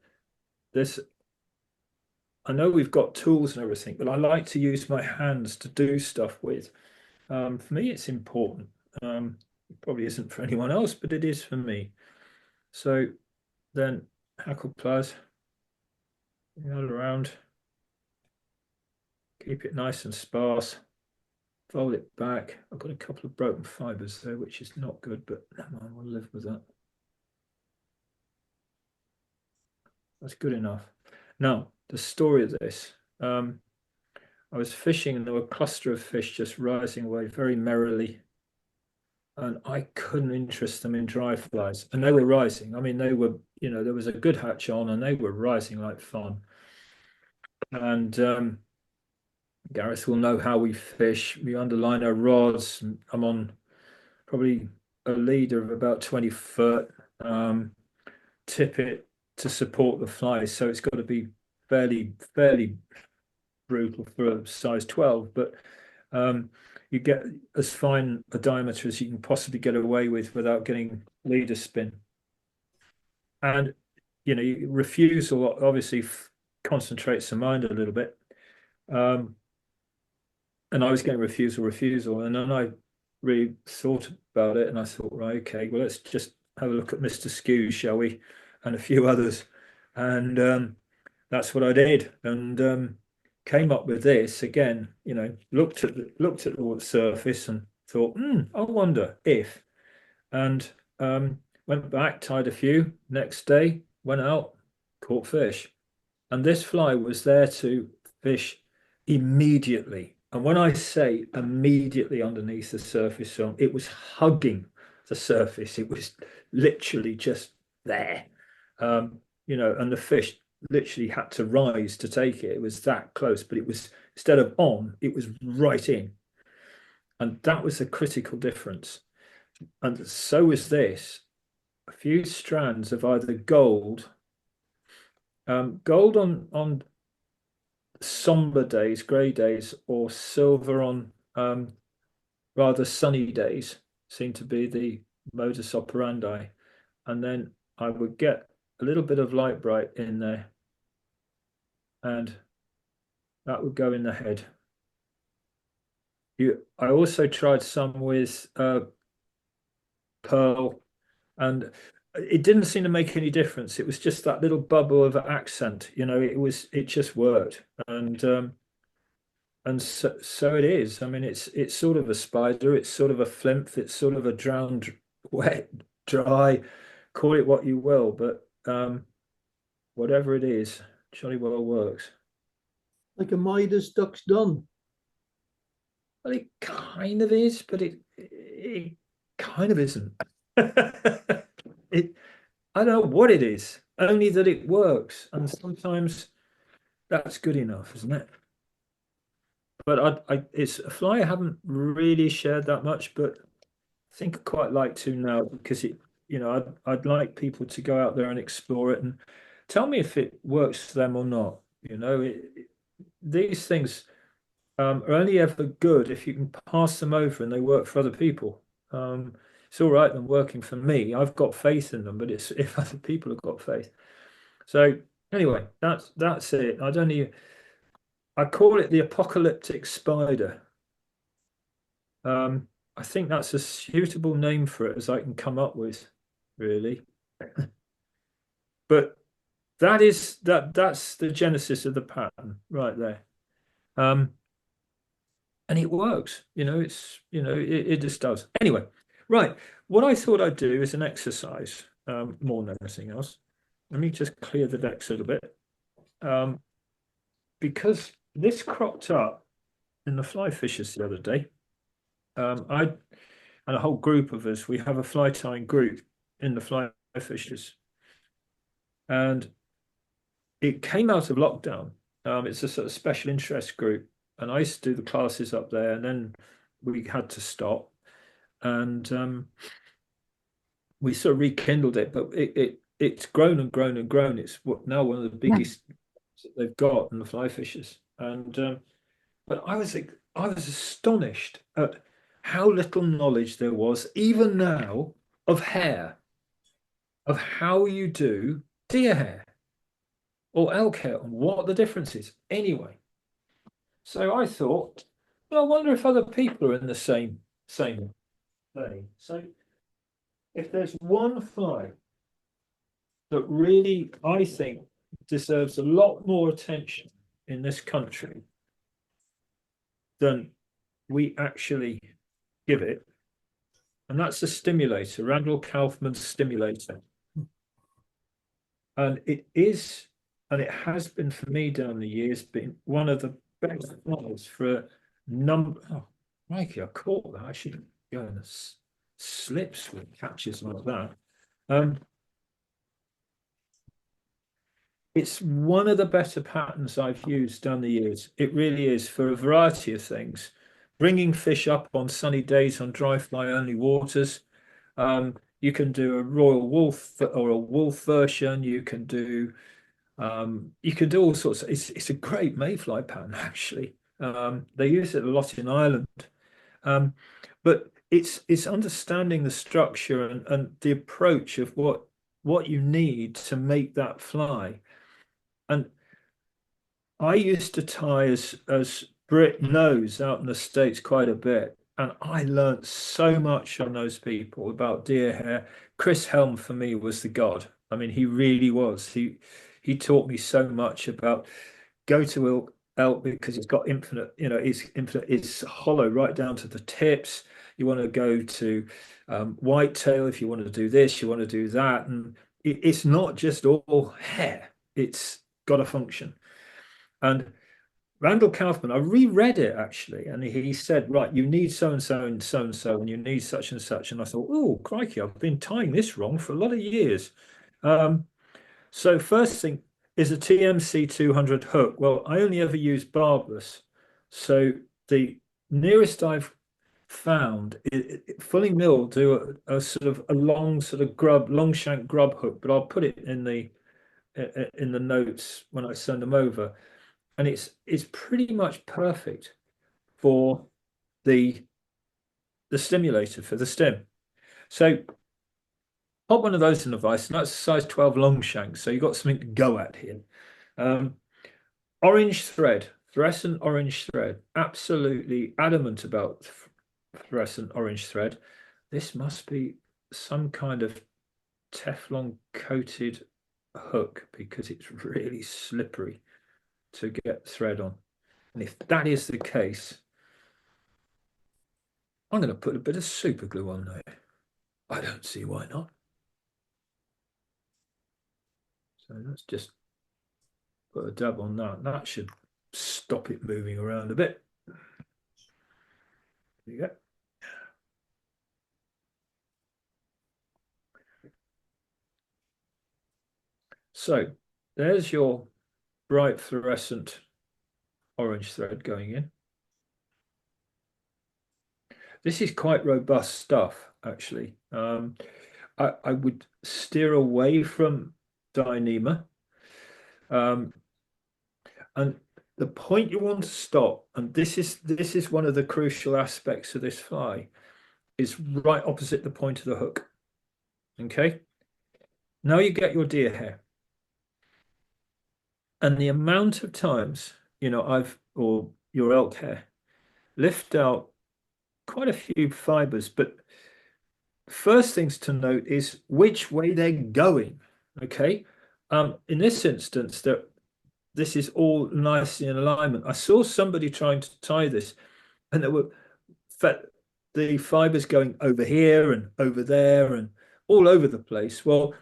S1: I know we've got tools and everything, but I like to use my hands to do stuff with. For me, it's important. It probably isn't for anyone else, but it is for me. So then hackle pliers, all around, keep it nice and sparse, fold it back. I've got a couple of broken fibers there, which is not good, but never mind, we'll live with that. That's good enough. Now, the story of this, I was fishing and there were a cluster of fish just rising away very merrily and I couldn't interest them in dry flies, and they were rising. I mean, they were, there was a good hatch on, and they were rising like fun. And Gareth will know how we fish. We underline our rods. And I'm on probably a leader of about 20 foot. Tippet to support the fly, so it's got to be fairly brutal for a size 12, but you get as fine a diameter as you can possibly get away with without getting leader spin. And refusal obviously concentrates the mind a little bit, and I was getting refusal, and then I really thought about it, and I thought, right, okay, well, let's just have a look at Mr. Skew, shall we, and a few others. And that's what I did, and came up with this again. Looked at the surface and thought, I wonder if, and went back, tied a few. Next day, went out, caught fish, and this fly was there to fish immediately. And when I say immediately underneath the surface film, it was hugging the surface. It was literally just there, and the fish literally had to rise to take it. It was that close, but it was, instead of on, it was right in. And that was a critical difference. And so was this. A few strands of either gold on somber days, grey days, or silver on rather sunny days seemed to be the modus operandi. And then I would get a little bit of light bright in there, and that would go in the head. I also tried some with pearl, and it didn't seem to make any difference. It was just that little bubble of accent, it just worked. And so it is. I mean, it's sort of a spider, it's sort of a flimp, it's sort of a drowned, wet, dry, call it what you will, but whatever it is, jolly well works.
S2: Like a Midas duck's done.
S1: Well, it kind of is, but it kind of isn't. I don't know what it is, only that it works, and sometimes that's good enough, isn't it? But it's a fly I haven't really shared that much, but I think I quite like to now, because I'd like people to go out there and explore it and tell me if it works for them or not. These things are only ever good if you can pass them over and they work for other people. It's all right them working for me. I've got faith in them, but it's if other people have got faith. So anyway, that's it. I call it the Apocalyptic Spider. I think that's a suitable name for it as I can come up with, really. But that's the genesis of the pattern right there. And it works, it just does. Anyway, right. What I thought I'd do is an exercise, more than anything else. Let me just clear the decks a little bit. Because this cropped up in the fly fishers the other day. I and a whole group of us, we have a fly tying group in the fly fishers. And it came out of lockdown. It's a sort of special interest group. And I used to do the classes up there, and then we had to stop. And we sort of rekindled it, but it's grown and grown and grown. It's now one of the biggest that they've got in the fly fishers. And but I was astonished at how little knowledge there was, even now, of hair, of how you do deer hair or elk hair, and what the difference is. Anyway, so I thought, well, I wonder if other people are in the same thing. So if there's one fly that really, I think, deserves a lot more attention in this country than we actually give it, and that's the Stimulator, Randall Kaufman's Stimulator. And it is, and it has been for me down the years, been one of the best flies for a number. Oh, Mikey, I caught that. I should go in this. slips with catches like that. It's one of the better patterns I've used down the years. It really is, for a variety of things. Bringing fish up on sunny days on dry fly only waters. You can do a royal wolf or a wolf version. You can do all sorts of, it's a great mayfly pattern actually. They use it a lot in Ireland. But it's understanding the structure and the approach of what you need to make that fly. And I used to tie, as Britt knows, out in the States quite a bit. And I learned so much from those people about deer hair. Chris Helm for me was the god. I mean, he really was. He taught me so much about go to elk because it's got infinite, it's infinite, it's hollow right down to the tips. You want to go to whitetail if you want to do this, you want to do that. And it's not just all hair. It's got a function. And Randall Kaufman, I reread it actually, and he said, right, you need so and so and so and so, and you need such and such. And I thought, oh, crikey, I've been tying this wrong for a lot of years. So first thing is a TMC 200 hook. Well, I only ever use barbless. So the nearest I've found, Fully Mill do a sort of a long sort of long shank grub hook, but I'll put it in the notes when I send them over. And it's pretty much perfect for the stimulator, for the stim. So pop one of those in the vise, and that's a size 12 long shank. So you've got something to go at here. Orange thread, fluorescent orange thread. Absolutely adamant about fluorescent orange thread. This must be some kind of Teflon coated hook because it's really slippery to get thread on. And if that is the case, I'm going to put a bit of super glue on there. I don't see why not. So let's just put a dab on that. That should stop it moving around a bit. There you go. So there's your bright fluorescent orange thread going in. This is quite robust stuff, actually. I would steer away from Dyneema. And the point you want to stop, and this is one of the crucial aspects of this fly, is right opposite the point of the hook. Okay. Now you get your deer hair. And the amount of times, or your elk hair, lift out quite a few fibers, but first things to note is which way they're going. Okay. In this instance, this is all nicely in alignment. I saw somebody trying to tie this, and there were the fibers going over here and over there and all over the place. Well,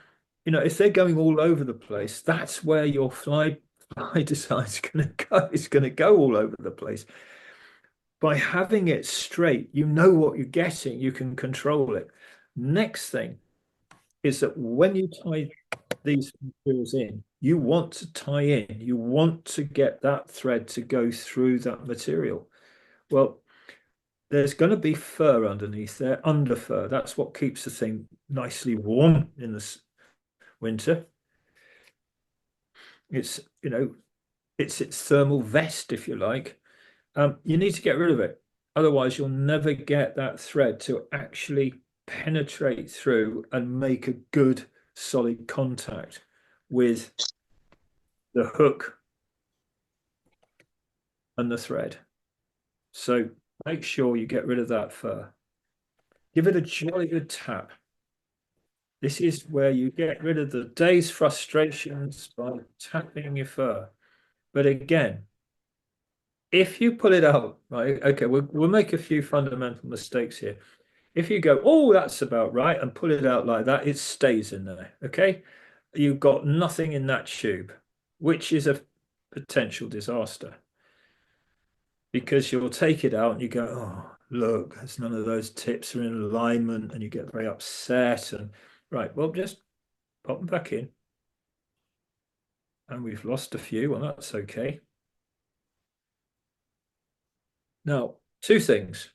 S1: if they're going all over the place, that's where your fly design is going to go. It's going to go all over the place. By having it straight, you know what you're getting. You can control it. Next thing is that when you tie these materials in, you want to tie in. You want to get that thread to go through that material. Well, there's going to be fur underneath there, under fur. That's what keeps the thing nicely warm in the winter. It's its thermal vest, if you like. You need to get rid of it. Otherwise, you'll never get that thread to actually penetrate through and make a good, solid contact with the hook and the thread. So make sure you get rid of that fur. Give it a jolly good tap. This is where you get rid of the day's frustrations by tapping your fur. But again, if you pull it out, right, okay, we'll make a few fundamental mistakes here. If you go, oh, that's about right, and pull it out like that, it stays in there, okay? You've got nothing in that tube, which is a potential disaster. Because you'll take it out and you go, oh, look, there's none of those tips are in alignment and you get very upset. And right, well, just pop them back in. And we've lost a few. Well, that's okay. Now, two things.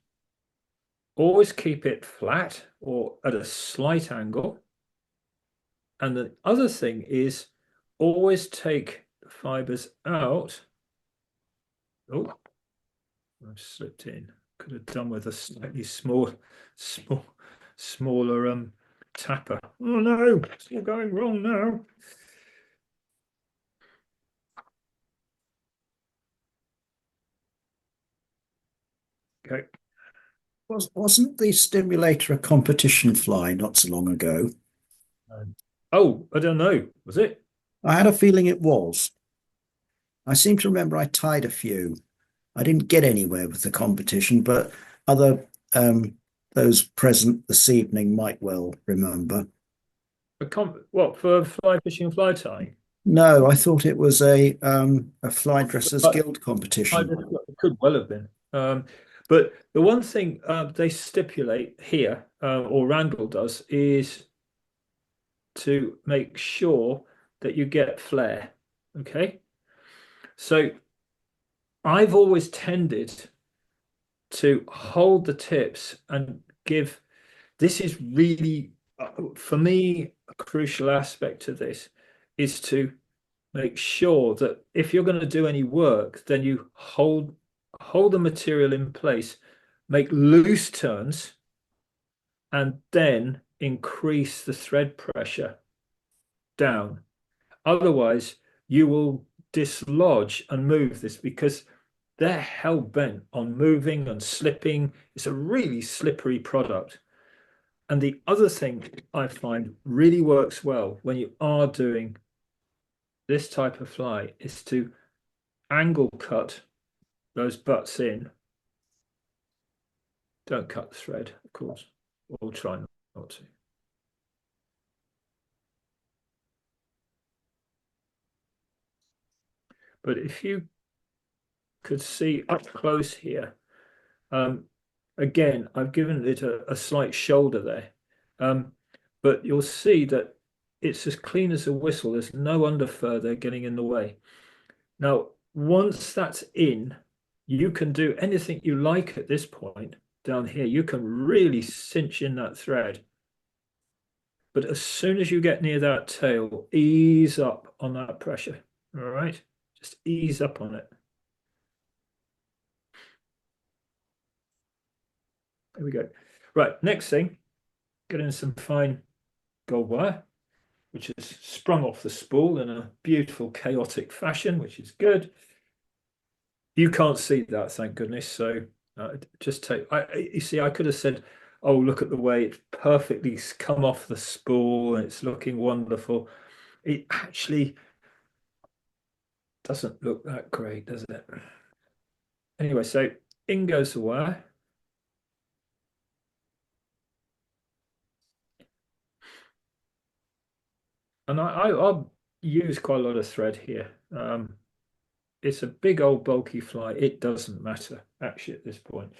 S1: Always keep it flat or at a slight angle. And the other thing is always take the fibers out. Oh, I've slipped in. Could have done with a slightly smaller tapper. Oh no, it's all going wrong now. Okay.
S4: Wasn't the Stimulator a competition fly not so long ago?
S1: Oh, I don't know. Was it?
S4: I had a feeling it was. I seem to remember I tied a few. I didn't get anywhere with the competition, but other those present this evening might well remember.
S1: What, for fly fishing and fly tying?
S4: No, I thought it was a Fly Dressers Guild
S1: It
S4: competition.
S1: could well have been. But the one thing they stipulate here, or Randall does, is to make sure that you get flare. Okay. So I've always tended to hold the tips and give, this is really, for me, a crucial aspect to this is to make sure that if you're going to do any work, then you hold the material in place, make loose turns, and then increase the thread pressure down. Otherwise, you will dislodge and move this because they're hell bent on moving and slipping. It's a really slippery product. And the other thing I find really works well when you are doing this type of fly is to angle cut those butts in. Don't cut the thread, of course. We'll try not to. But if you could see up close here, again, I've given it a slight shoulder there, but you'll see that it's as clean as a whistle. There's no underfur there getting in the way. Now, once that's in, you can do anything you like at this point down here. You can really cinch in that thread. But as soon as you get near that tail, ease up on that pressure. All right, just ease up on it. There we go. Right, next thing, get in some fine gold wire, which has sprung off the spool in a beautiful chaotic fashion, which is good. You can't see that, thank goodness. So just take, you see, I could have said, oh, look at the way it's perfectly come off the spool and it's looking wonderful. It actually doesn't look that great, does it? Anyway, so in goes the wire. And I'll use quite a lot of thread here. It's a big old bulky fly. It doesn't matter actually at this point.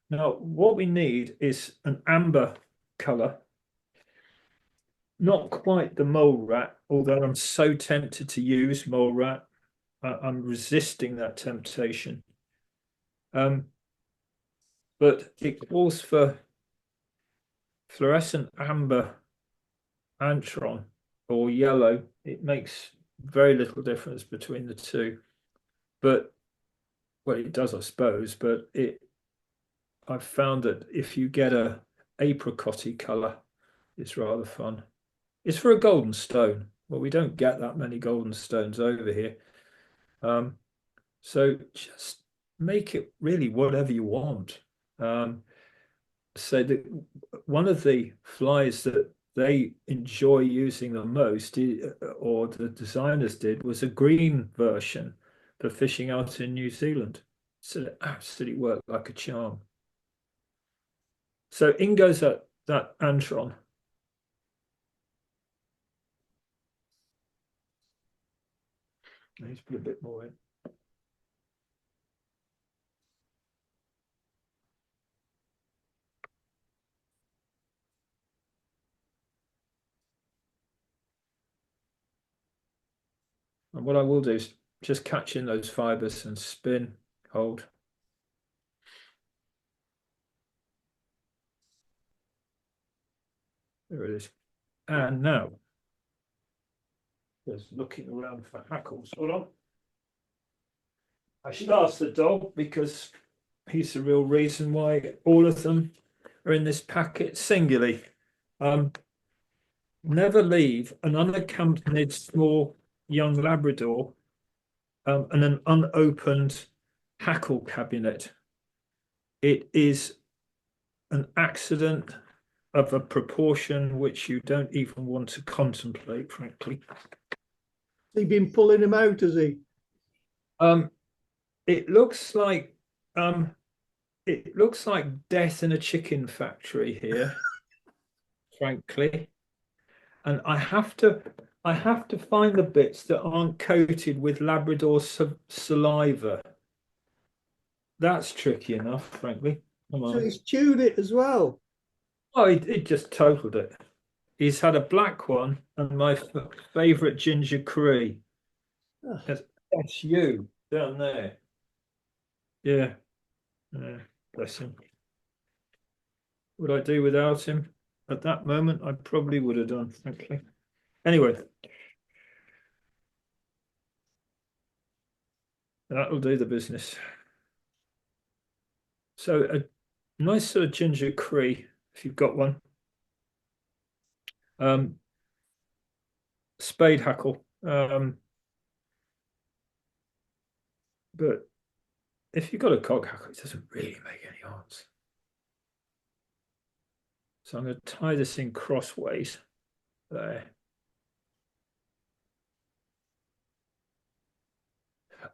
S1: Now, what we need is an amber color. Not quite the mole rat, although I'm so tempted to use mole rat. I'm resisting that temptation. But it calls for fluorescent amber antron or yellow. It makes very little difference between the two. But, well, it does, I suppose, but I've found that if you get a apricot-y colour, it's rather fun. It's for a golden stone. Well, we don't get that many golden stones over here. So just make it really whatever you want. So that one of the flies that they enjoy using the most, or the designers did, was a green version for fishing out in New Zealand. So it absolutely worked like a charm. So in goes that antron. I need to put a bit more in. And what I will do is just catch in those fibers and spin, hold. There it is. And now, just looking around for hackles. Hold on. I should ask the dog because he's the real reason why all of them are in this packet singularly. Never leave an unaccompanied small young Labrador and an unopened hackle cabinet. It is an accident of a proportion which you don't even want to contemplate, frankly.
S2: He been pulling him out, has he?
S1: It looks like death in a chicken factory here, frankly. And I have to find the bits that aren't coated with Labrador saliva. That's tricky enough, frankly. Come on.
S2: So he's chewed it as well.
S1: Oh, he just totaled it. He's had a black one and my favourite ginger curry.
S2: Oh.
S1: That's you down there. Yeah. Bless him. Would I do without him? At that moment, I probably would have done, frankly. Anyway. That'll do the business. So a nice sort of ginger curry, if you've got one. Spade hackle. But if you've got a cog hackle, it doesn't really make any odds. So I'm going to tie this in crossways there.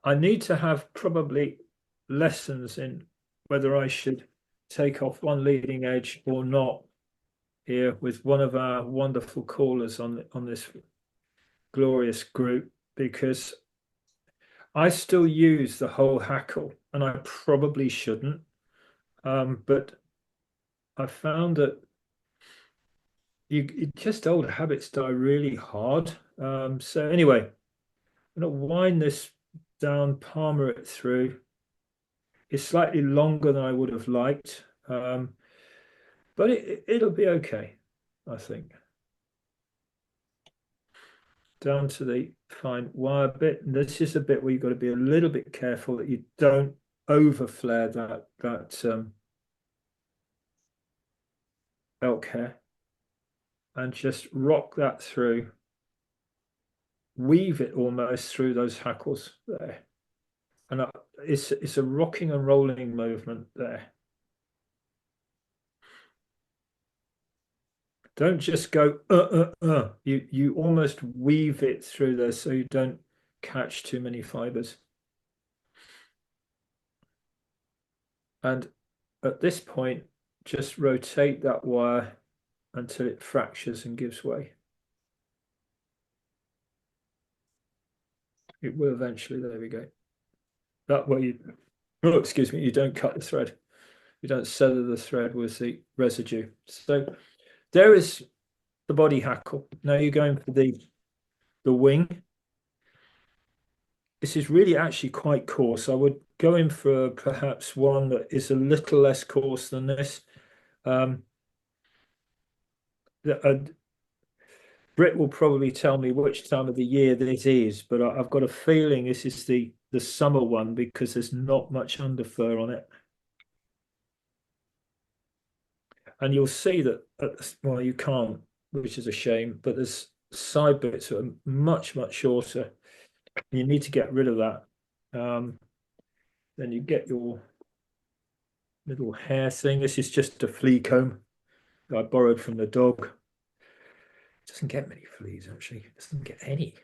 S1: I need to have probably lessons in whether I should take off one leading edge or not here with one of our wonderful callers on this glorious group, because I still use the whole hackle and I probably shouldn't. But I found that just old habits die really hard. So anyway, I'm going to wind this down, palmer it through. It's slightly longer than I would have liked, but it'll be okay, I think. Down to the fine wire bit. And this is a bit where you've got to be a little bit careful that you don't over flare that elk hair, and just rock that through, weave it almost through those hackles there. And it's a rocking and rolling movement there. Don't just go You almost weave it through there so you don't catch too many fibers. And at this point, just rotate that wire until it fractures and gives way. It will eventually. There we go. That way you don't cut the thread. You don't sever the thread with the residue. So there is the body hackle. Now you're going for the wing. This is really actually quite coarse. I would go in for perhaps one that is a little less coarse than this. Britt will probably tell me which time of the year this is, but I've got a feeling this is the summer one because there's not much underfur on it. And you'll see that, well, you can't, which is a shame, but there's side bits that are much, much shorter. You need to get rid of that. Then you get your little hair thing. This is just a flea comb that I borrowed from the dog. It doesn't get many fleas, actually. It doesn't get any.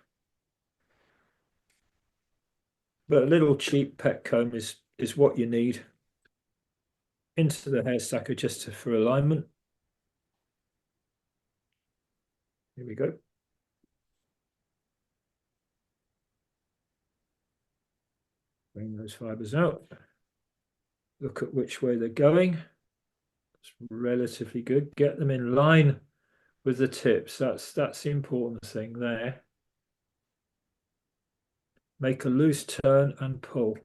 S1: But a little cheap pet comb is what you need. Into the hair stacker just for alignment. Here we go. Bring those fibers out. Look at which way they're going. It's relatively good. Get them in line with the tips. That's the important thing there. make a loose turn and pull.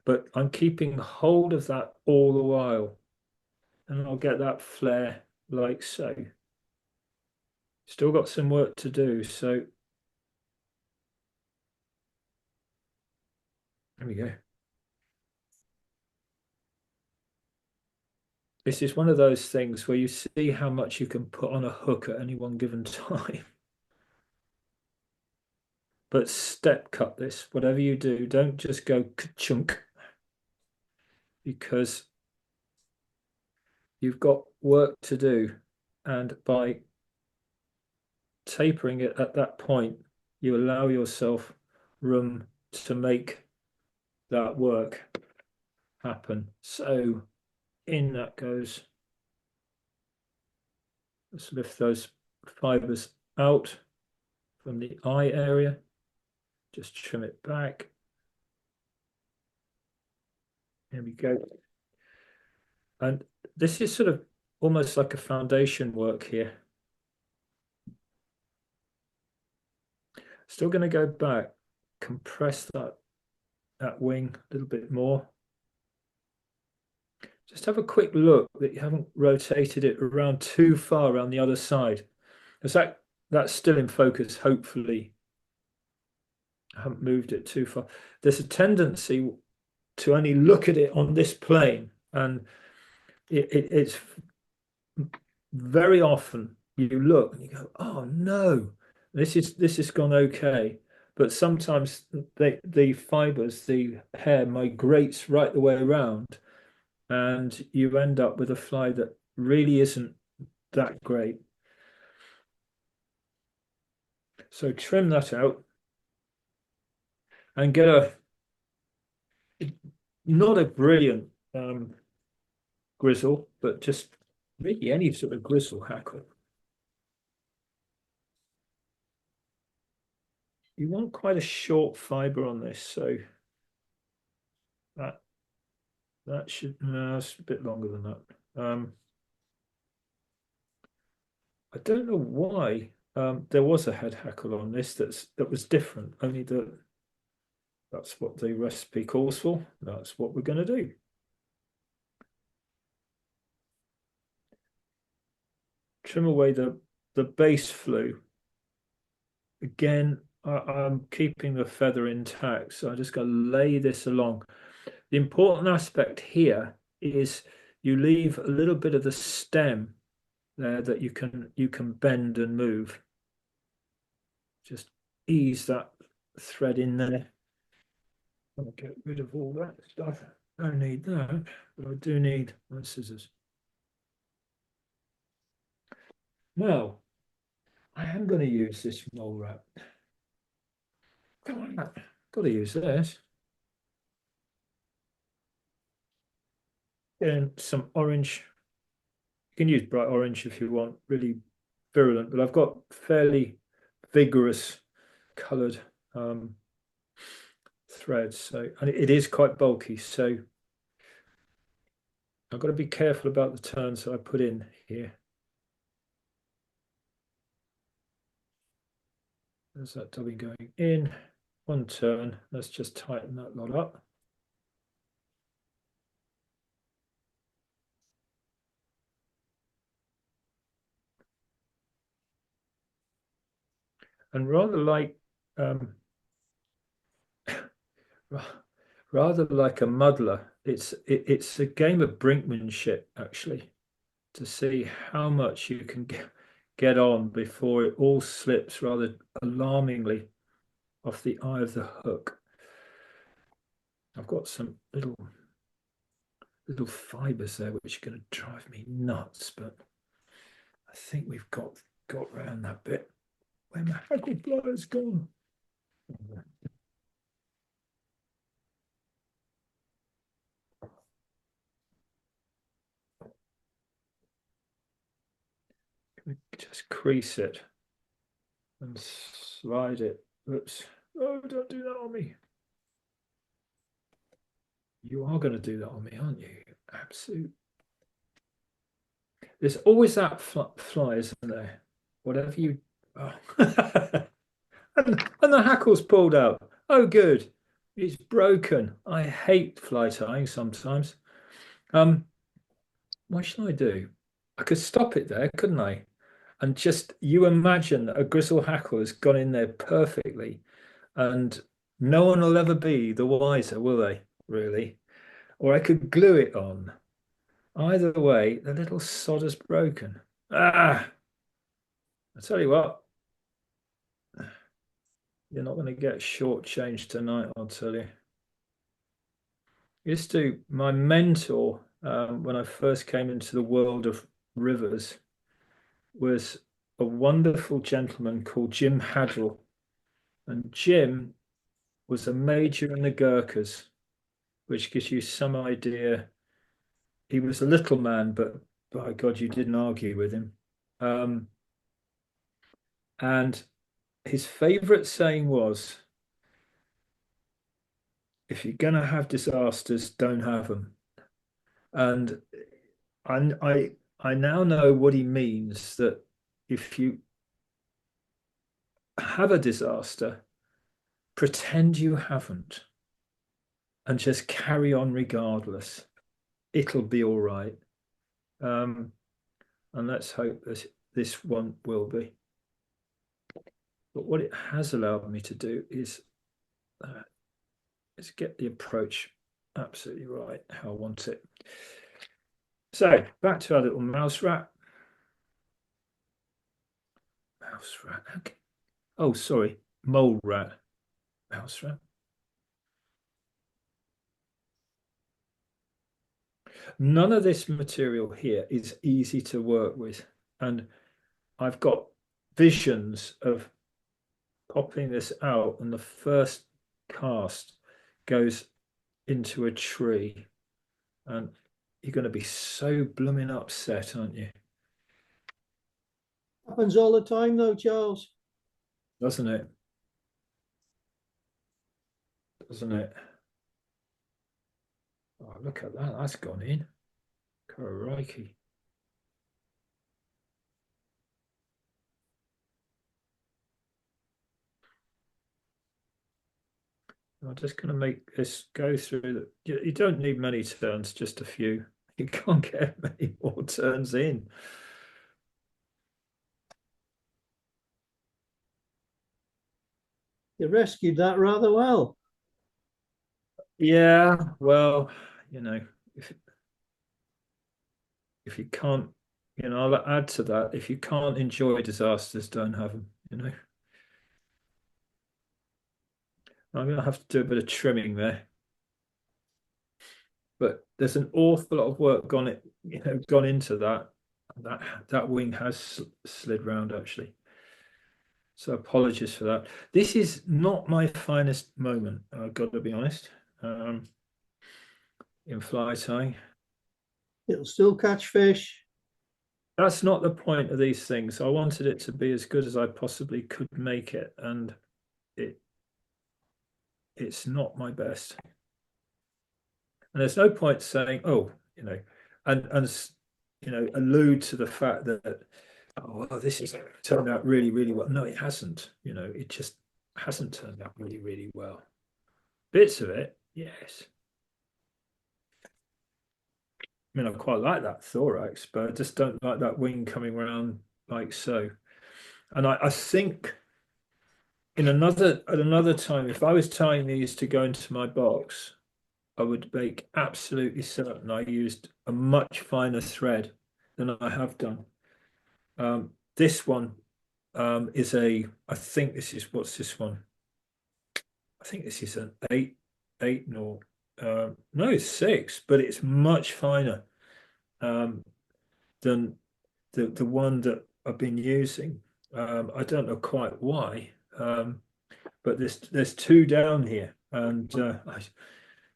S1: But I'm keeping hold of that all the while, and I'll get that flare like so. Still got some work to do, so there we go. This is one of those things where you see how much you can put on a hook at any one given time. But step cut this, whatever you do, don't just go ka-chunk, because you've got work to do. And by tapering it at that point, you allow yourself room to make that work happen. So in that goes. Let's lift those fibers out from the eye area. Just trim it back. There we go. And this is sort of almost like a foundation work here. Still going to go back, compress that wing a little bit more. Just have a quick look that you haven't rotated it around too far around the other side. Because that's still in focus, hopefully. I haven't moved it too far. There's a tendency to only look at it on this plane, and it's very often you look and you go, oh no, this is gone okay. But sometimes the fibers, the hair migrates right the way around, and you end up with a fly that really isn't that great. So trim that out and get not a brilliant grizzle, but just really any sort of grizzle hackle. You want quite a short fiber on this, so that should, no, it's a bit longer than that. I don't know why there was a head hackle on this that was different, only that's what the recipe calls for. That's what we're going to do. Trim away the base flue. Again, I'm keeping the feather intact, so I just got to lay this along. The important aspect here is you leave a little bit of the stem there that you can bend and move. Just ease that thread in there. I'll get rid of all that stuff. Don't need that, but I do need my scissors. Now, I am going to use this mole wrap. Come on, got to use this. And some orange. You can use bright orange if you want, really virulent, but I've got fairly vigorous coloured threads, so, and it is quite bulky, so I've got to be careful about the turns that I put in here. There's that dubbing going in, one turn. Let's just tighten that lot up. And rather like rather like a muddler, it's a game of brinkmanship, actually, to see how much you can get on before it all slips rather alarmingly off the eye of the hook. I've got some little fibers there which are going to drive me nuts, but I think we've got around that bit. Where my hackle pliers gone? Just crease it and slide it. Oops. Oh, don't do that on me. You are going to do that on me, aren't you? Absolute. There's always that fly, isn't there? Whatever you. Oh. And the hackle's pulled out. Oh, good. It's broken. I hate fly tying sometimes. What should I do? I could stop it there, couldn't I? And just you imagine that a grizzle hackle has gone in there perfectly, and no one will ever be the wiser, will they? Really? Or I could glue it on. Either way, the little sod has broken. Ah! I tell you what, you're not going to get shortchanged tonight, I'll tell you. Used to, my mentor, when I first came into the world of rivers, was a wonderful gentleman called Jim Haddle. And Jim was a major in the Gurkhas, which gives you some idea. He was a little man, but by God, you didn't argue with him. And his favorite saying was, if you're going to have disasters, don't have them. And I now know what he means, that if you have a disaster, pretend you haven't and just carry on regardless. It'll be all right. And let's hope that this one will be. But what it has allowed me to do is get the approach absolutely right, how I want it. So back to our little mouse rat. Mouse rat. Okay. Oh, sorry, mole rat. Mouse rat. None of this material here is easy to work with, and I've got visions of popping this out, and the first cast goes into a tree, and you're going to be so blooming upset, aren't you?
S2: Happens all the time though, Charles.
S1: Doesn't it? Doesn't it? Oh, look at that. That's gone in. Crikey. I'm just going to make this go through the. You don't need many turns, just a few. You can't get many more turns in.
S2: You rescued that rather well.
S1: Yeah, well, you know, if you can't, you know, I'll add to that. If you can't enjoy disasters, don't have them, you know. I'm going to have to do a bit of trimming there. But there's an awful lot of work gone into that. That wing has slid round actually. So apologies for that. This is not my finest moment, I've got to be honest. In fly tying.
S2: It'll still catch fish.
S1: That's not the point of these things. I wanted it to be as good as I possibly could make it, and it's not my best. And there's no point saying, oh, you know, and you know, allude to the fact that, oh, well, this has turned out really, really well. No, it hasn't. You know, it just hasn't turned out really, really well. Bits of it, yes. I mean, I quite like that thorax, but I just don't like that wing coming around like so. And I think at another time, if I was tying these to go into my box, I would make absolutely certain I used a much finer thread than I have done. This one is I think this is, what's this one? I think this is an 8 no, it's 6, but it's much finer than the one that I've been using. I don't know quite why, but there's 2 down here, and I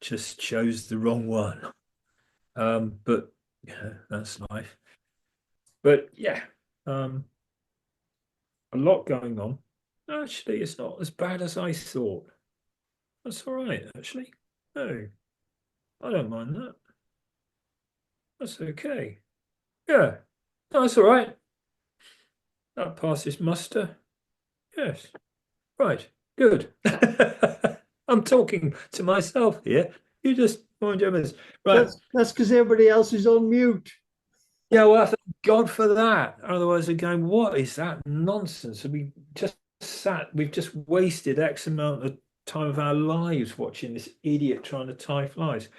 S1: just chose the wrong one. But yeah, that's life. But yeah, a lot going on. Actually, it's not as bad as I thought. That's all right, actually. No, I don't mind that. That's okay. Yeah, no, that's all right. That passes muster. Yes. Right, good. I'm talking to myself here. You just mind your business. Right.
S2: That's because everybody else is on mute.
S1: Yeah, well, thank God for that. Otherwise, they're going, what is that nonsense? We just we've just wasted X amount of time of our lives watching this idiot trying to tie flies.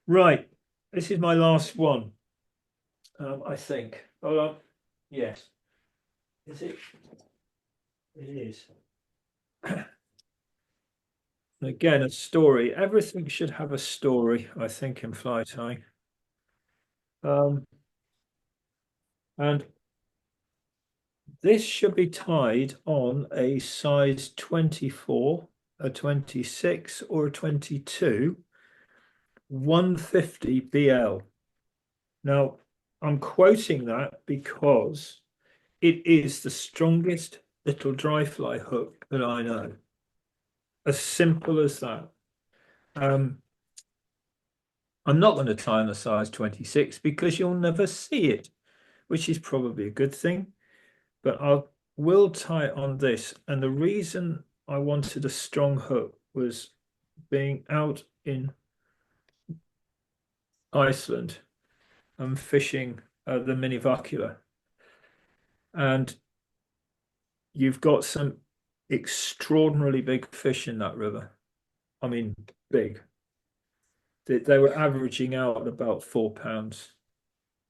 S1: Right, this is my last one. I think. Hold on. Yes. Is it? It is. Again, a story. Everything should have a story, I think, in fly tying. And this should be tied on a size 24, a 26, or a 22, 150 BL. Now, I'm quoting that because it is the strongest little dry fly hook that I know. As simple as that. I'm not going to tie on a size 26 because you'll never see it, which is probably a good thing. But I will tie it on this. And the reason I wanted a strong hook was being out in Iceland and fishing the minivacula. And you've got some extraordinarily big fish in that river. I mean, big. They were averaging out about 4 pounds.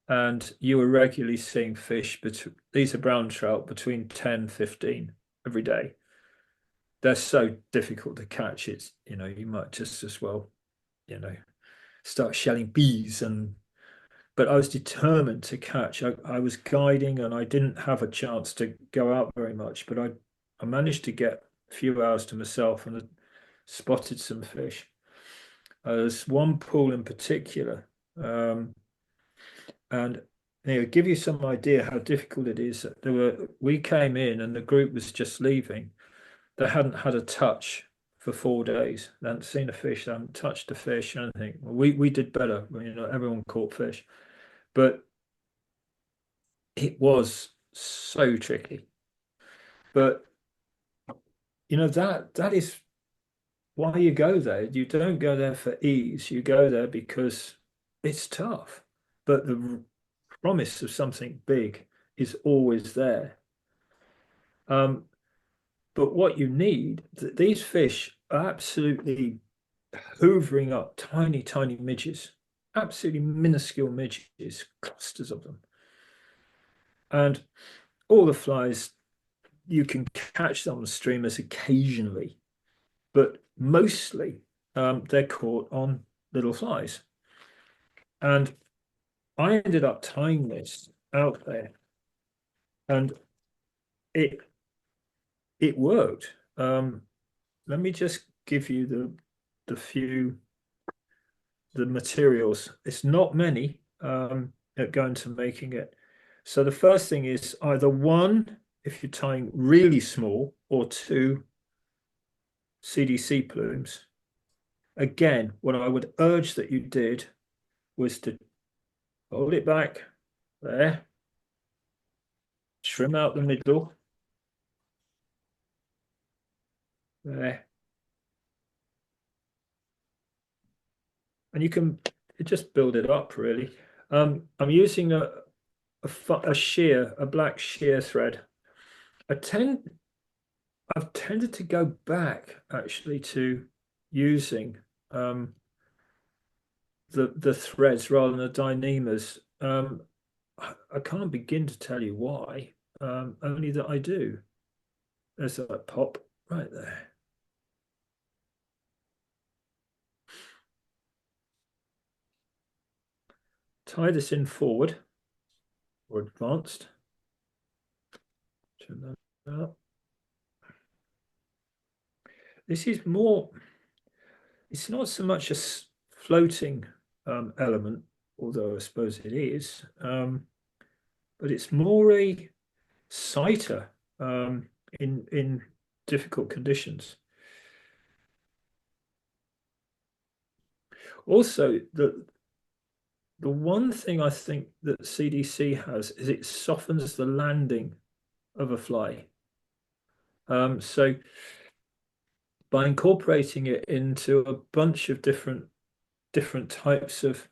S1: And you were regularly seeing fish, these are brown trout, between 10, 15 every day. They're so difficult to catch. It's, you might just as well, start shelling bees. But I was determined to catch. I was guiding and I didn't have a chance to go out very much, but I managed to get a few hours to myself and I spotted some fish. There's one pool in particular, and give you some idea how difficult it is. We came in and the group was just leaving. They hadn't had a touch for 4 days. They hadn't seen a fish. They hadn't touched a fish. Anything. We did better. Everyone caught fish, but it was so tricky. But that is why you go there. You don't go there for ease. You go there because it's tough. But the promise of something big is always there. But what you need, these fish are absolutely hoovering up tiny, tiny midges, absolutely minuscule midges, clusters of them. And all the flies, you can catch them on the streamers occasionally, but mostly they're caught on little flies. And I ended up tying this out there, and it worked. Let me just give you the materials. It's not many that go into making it. So the first thing is either one, if you're tying really small, or two CDC plumes. Again, what I would urge that you did was to hold it back there, trim out the middle there, and you can just build it up really. I'm using a black shear thread. I've tended to go back actually to using the threads rather than the dynemas. I can't begin to tell you why, only that I do. There's that pop right there. Tie this in forward or advanced. Turn that up. This is more, it's not so much a floating element, although I suppose it is, but it's more a sighter in difficult conditions. Also, the one thing I think that CDC has is it softens the landing of a fly. So by incorporating it into a bunch of different types of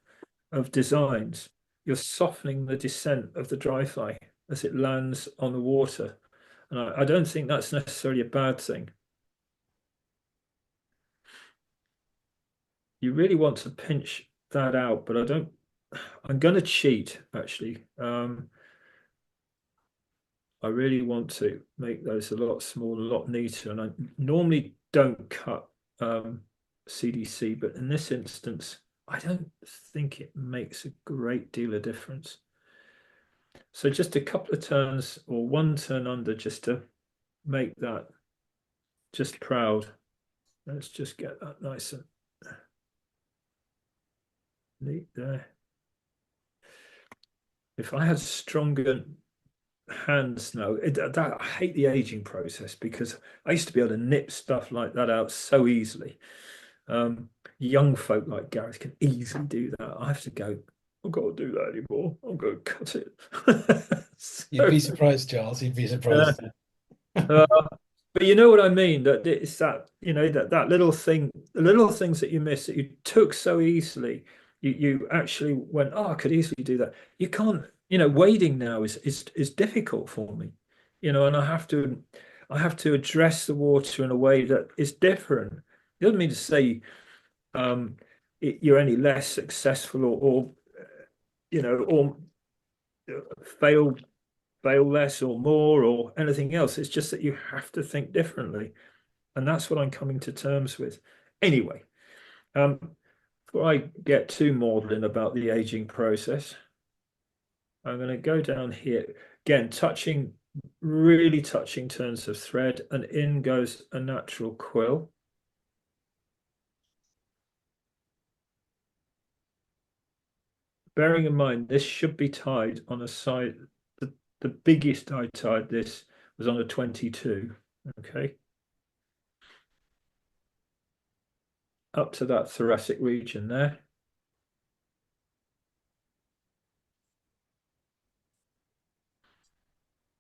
S1: designs, you're softening the descent of the dry fly as it lands on the water. And I don't think that's necessarily a bad thing. You really want to pinch that out, but I'm going to cheat actually. I really want to make those a lot smaller, a lot neater. And I normally don't cut CDC, but in this instance, I don't think it makes a great deal of difference. So just a couple of turns or one turn under just to make that just proud. Let's just get that nice and neat there. If I had stronger hands now, I hate the aging process because I used to be able to nip stuff like that out so easily. Young folk like Gareth can easily do that. I have to go, I've got to do that anymore. I'm going to cut it.
S5: You'd be surprised, Charles. You'd be surprised.
S1: But you know what I mean? That it's that, that little thing, the little things that you miss that you took so easily. You actually went, oh, I could easily do that. You can't, wading now is difficult for me, and I have to address the water in a way that is different. It doesn't mean to say you're any less successful or fail less or more or anything else. It's just that you have to think differently, and that's what I'm coming to terms with. Anyway, before I get too maudlin about the aging process, I'm going to go down here again, really touching turns of thread, and in goes a natural quill. Bearing in mind, this should be tied on a side. The biggest I tied this was on a 22. Okay. Up to that thoracic region there.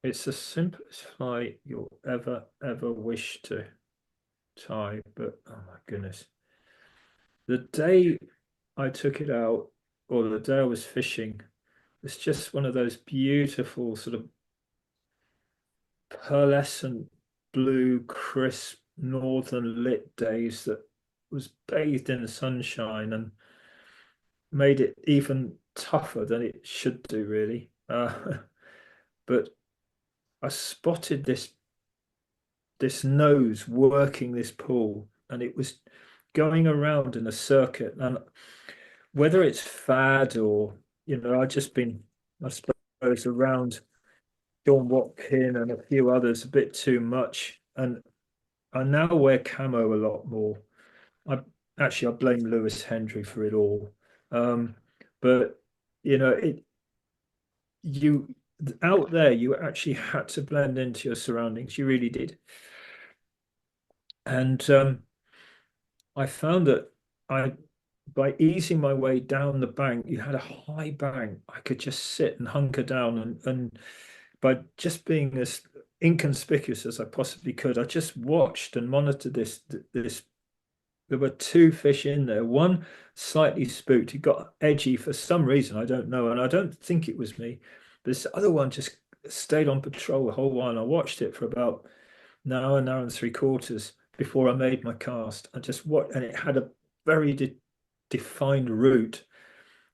S1: It's the simplest fly you'll ever wish to tie, but oh my goodness. The day I took it out, or the day I was fishing, it's just one of those beautiful sort of pearlescent blue, crisp, northern lit days that was bathed in the sunshine and made it even tougher than it should do, really. But I spotted this nose working this pool, and it was going around in a circuit. And whether it's fad or, I've just been, I suppose, around John Watkin and a few others a bit too much. And I now wear camo a lot more. I blame Lewis Hendry for it all. But, out there, you actually had to blend into your surroundings. You really did. And I found that by easing my way down the bank, you had a high bank. I could just sit and hunker down, and by just being as inconspicuous as I possibly could, I just watched and monitored this. There were two fish in there. One slightly spooked. He got edgy for some reason. I don't know, and I don't think it was me. This other one just stayed on patrol the whole while. I watched it for about an hour and 3/4 before I made my cast. I just watched, and it had a very defined route.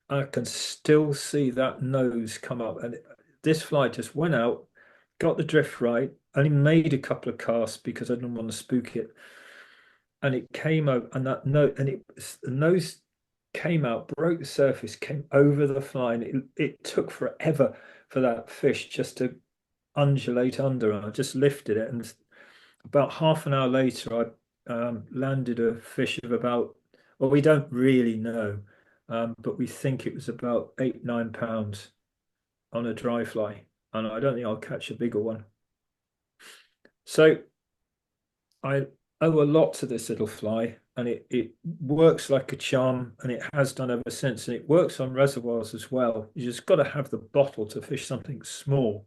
S1: I can still see that nose come up, and this fly just went out, got the drift right, only made a couple of casts because I didn't want to spook it, and it came out, and the nose came out, broke the surface, came over the fly, and it took forever for that fish just to undulate under, and I just lifted it, and about half an hour later I landed a fish of about, well, we don't really know, but we think it was about 8-9 pounds on a dry fly, and I don't think I'll catch a bigger one. So I owe a lot to this little fly, and it works like a charm, and it has done ever since, and it works on reservoirs as well. You just got to have the bottle to fish something small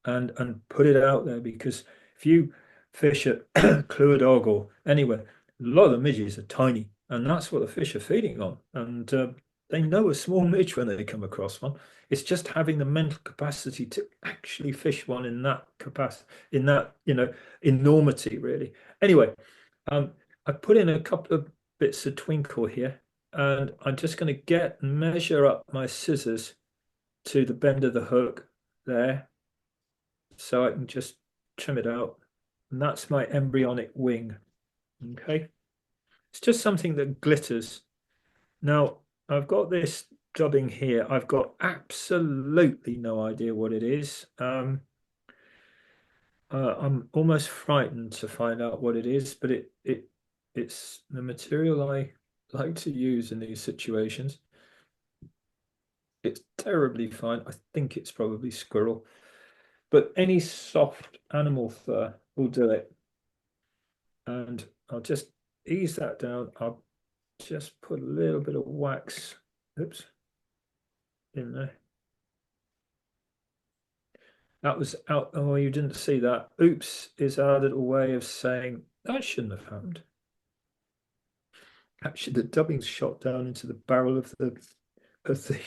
S1: and put it out there, because if you fish at Clewerdog or anywhere, a lot of the midges are tiny, and that's what the fish are feeding on. And they know a small midge when they come across one. It's just having the mental capacity to actually fish one in that capacity, in that, enormity, really. Anyway, I put in a couple of bits of twinkle here, and I'm just going to measure up my scissors to the bend of the hook there, so I can just trim it out. And that's my embryonic wing. Okay. It's just something that glitters. Now, I've got this dubbing here. I've got absolutely no idea what it is. I'm almost frightened to find out what it is, but it's the material I like to use in these situations. It's terribly fine. I think it's probably squirrel, but any soft animal fur will do it. And I'll just ease that down. I'll just put a little bit of wax, oops, in there. That was out. Oh, you didn't see that. Oops is our little way of saying that shouldn't have happened. Actually, the dubbing's shot down into the barrel of the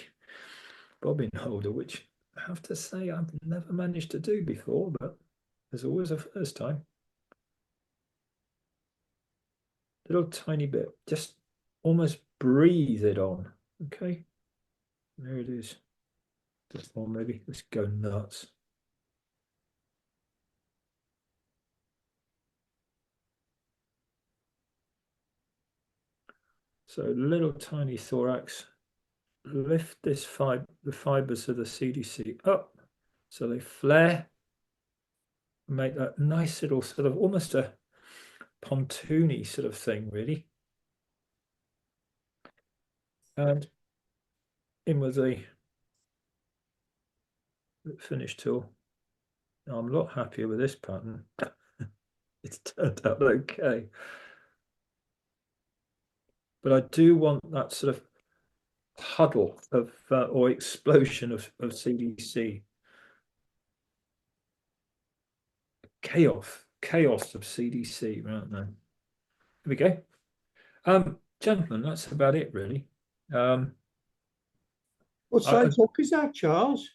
S1: bobbin holder, which I have to say I've never managed to do before, but there's always a first time. Little tiny bit, just almost breathe it on. Okay, there it is. Just more, maybe. Let's go nuts. So little tiny thorax. Lift this the fibers of the CDC up so they flare. Make that nice little sort of almost a pontoony sort of thing, really. And in with the finish tool. Now, I'm a lot happier with this pattern. It's turned out okay. But I do want that sort of huddle of or explosion of CDC. Chaos of CDC right now. Here we go. Gentlemen, that's about it, really.
S2: What size hook is that, Charles?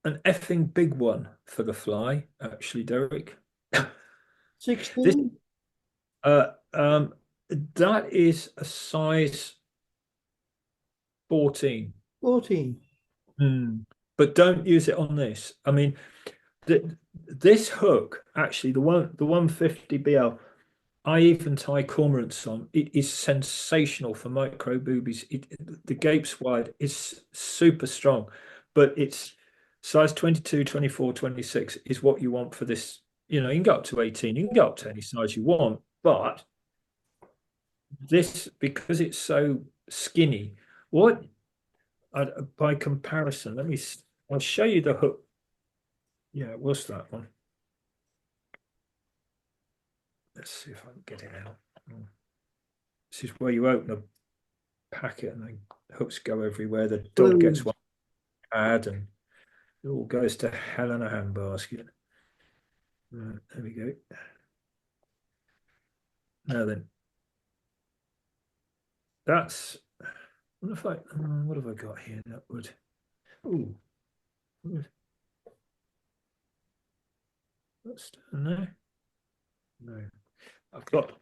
S1: An effing big one for the fly, actually, Derek.
S2: 16?
S1: That is a size 14.
S2: 14.
S1: But don't use it on this. I mean, this hook, actually, the 150 BL, I even tie cormorants on. It is sensational for micro boobies. The gape's wide is super strong, but it's size 22, 24, 26 is what you want for this. You can go up to 18. You can go up to any size you want, but this, because it's so skinny, by comparison, I'll show you the hook. Yeah, it was that one. Let's see if I can get it out. This is where you open a packet and the hooks go everywhere. The dog gets one ad and it all goes to hell in a handbasket. There we go. Now then, that's what have I got here that would what's down there? No, I've got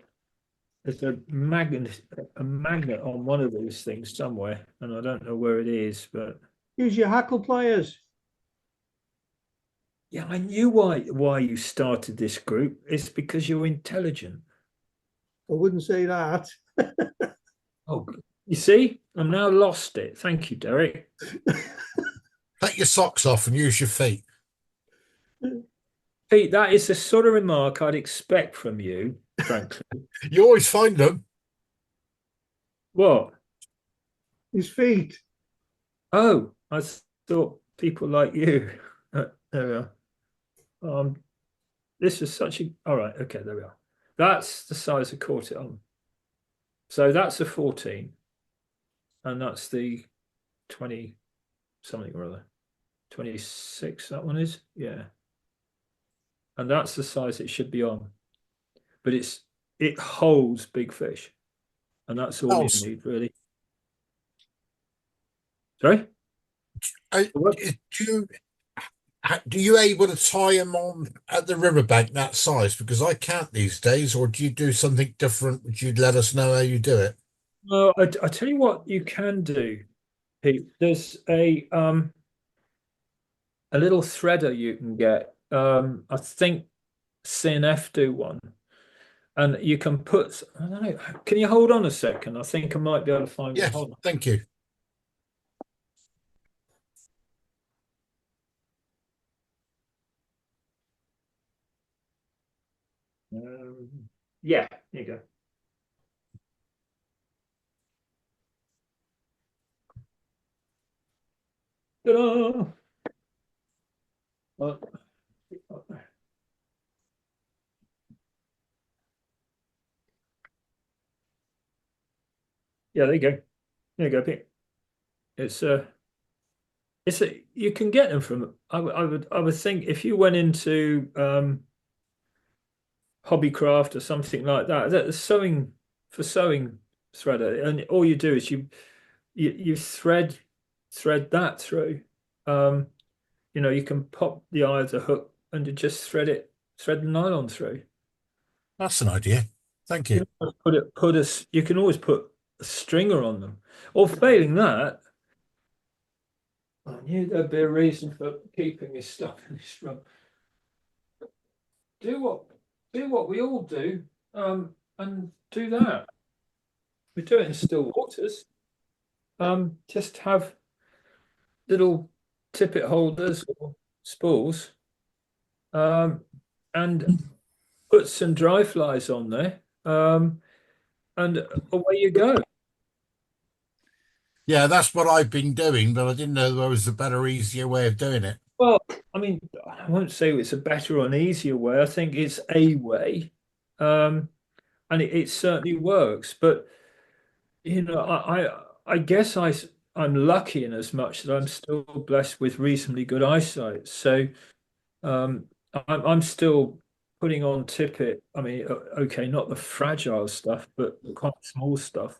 S1: there's a magnet on one of these things somewhere, and I don't know where it is, but
S2: use your hackle pliers.
S1: Yeah, I knew why you started this group. It's because you're intelligent.
S2: I wouldn't say that.
S1: Oh, you see, I'm now lost it. Thank you, Derek.
S3: Take your socks off and use your feet.
S1: Pete, that is the sort of remark I'd expect from you, frankly.
S3: You always find them.
S1: What?
S2: His feet.
S1: Oh, I thought people like you. There we are. This is such a. All right. Okay, there we are. That's the size I caught it on. So that's a 14, and that's the 20 something or other. 26. That one is, yeah. and that's the size it should be on. But it holds big fish, and that's all you need, really. Sorry?
S3: Do you able to tie them on at the riverbank that size? Because I can't these days. Or do you do something different? Would you let us know how you do it?
S1: Well, I tell you what you can do, Pete. There's a little threader you can get. I think CNF do one, and you can put. I don't know. Can you hold on a second? I think I might be able to find
S3: Yes,
S1: one.
S3: thank you.
S1: Yeah, here you go. Ta-da! Yeah, there you go. There you go, Pete. It's you can get them from. I would think if you went into Hobbycraft or something like that, that's sewing threader, and all you do is you thread that through. You can pop the eye of the hook and you just thread the nylon through.
S3: That's an idea. Thank you.
S1: You can always put a stringer on them, or failing that, I knew there'd be a reason for keeping this stuff in this drum. Do what we all do, and do that. We do it in still waters. Just have little tippet holders or spools, and put some dry flies on there, and away you go.
S3: Yeah, that's what I've been doing, but I didn't know there was a better, easier way of doing it.
S1: Well, I mean, I won't say it's a better or an easier way. I think it's a way, and it certainly works. But I guess I'm lucky in as much that I'm still blessed with reasonably good eyesight. So I'm still putting on tippet. I mean, okay, not the fragile stuff, but quite small stuff,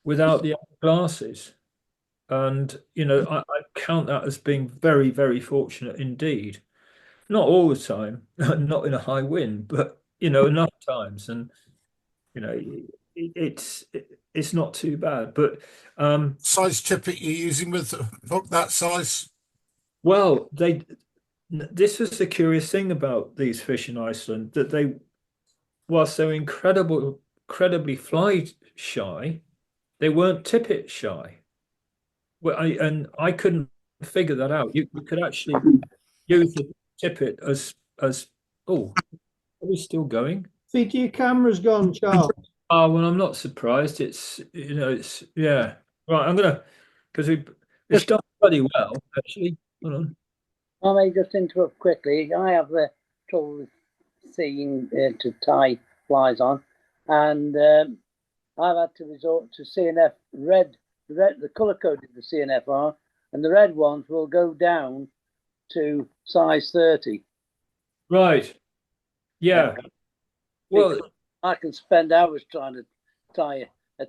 S1: without the glasses. And I count that as being very, very fortunate indeed. Not all the time, not in a high wind, but enough times, and it's not too bad. But
S3: Size tippet you're using with hook that size?
S1: well, this is the curious thing about these fish in Iceland, that whilst they're incredibly fly shy, they weren't tippet shy. Well, I couldn't figure that out. You could actually use the tippet as oh, are we still going?
S2: Feet, your camera's gone, Charles.
S1: Oh, well, I'm not surprised. It's yeah. Right, I'm gonna, because we've done pretty well actually. Hold on.
S6: I may just interrupt quickly. I have the trouble with seeing to tie flies on, and I've had to resort to CNF red. The colour coded the CNF are, and the red ones will go down to size 30.
S1: Right. Yeah. Well,
S6: I can spend hours trying to tie a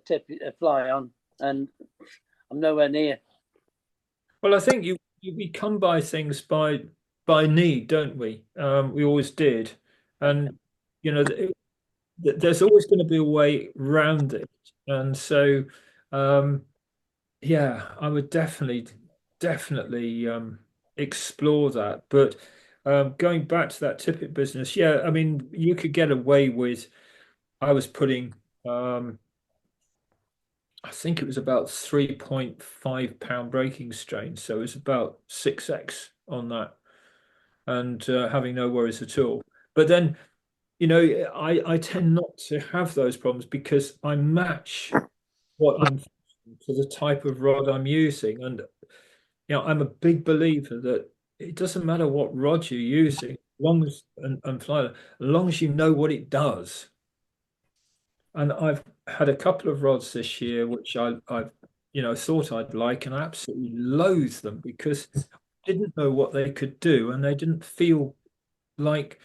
S6: fly on, and I'm nowhere near.
S1: Well, I think we come by things by need, don't we? We always did, and there's always going to be a way round it, and so yeah, I would definitely explore that. But going back to that tippet business, yeah, I mean, you could get away with. I was putting, I think it was about 3.5 pound breaking strain, so it was about 6x on that, and having no worries at all. But then, I tend not to have those problems because I match what I'm to the type of rod I'm using, and I'm a big believer that it doesn't matter what rod you're using, as long as and fly, as long as you know what it does. And I've had a couple of rods this year which I've thought I'd like, and I absolutely loathe them because I didn't know what they could do, and they didn't feel like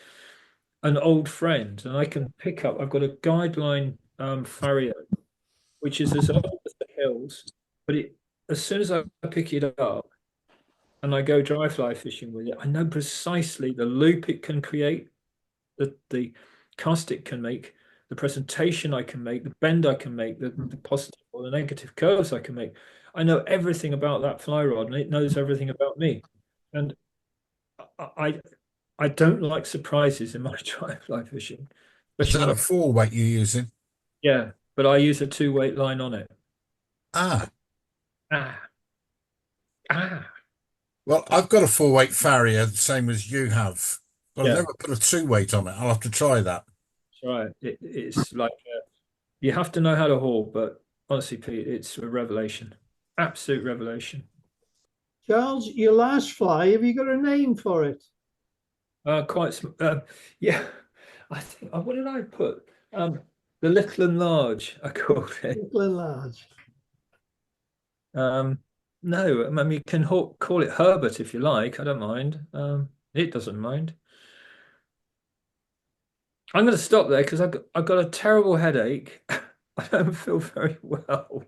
S1: an old friend, and I can pick up. I've got a guideline Farrier, which is as old as the hills, but as soon as I pick it up and I go dry fly fishing with it, I know precisely the loop it can create, the cast it can make, the presentation I can make, the bend I can make, the positive or the negative curves I can make. I know everything about that fly rod, and it knows everything about me. And I don't like surprises in my dry fly fishing.
S3: Is that a 4-weight you're using?
S1: Yeah, but I use a 2-weight line on it.
S3: Ah.
S1: Ah.
S3: Well, I've got a 4-weight Farrier, the same as you have, but
S1: Yeah.
S3: I've never put a 2-weight on it. I'll have to try that.
S1: That's right. It's like you have to know how to haul, but honestly, Pete, it's a revelation. Absolute revelation.
S2: Charles, your last fly, have you got a name for it?
S1: Yeah. I think what did I put? The little and large, I called it.
S2: Little and large.
S1: No, I mean you can call it Herbert if you like. I don't mind. It doesn't mind. I'm going to stop there because I've got a terrible headache. I don't feel very well.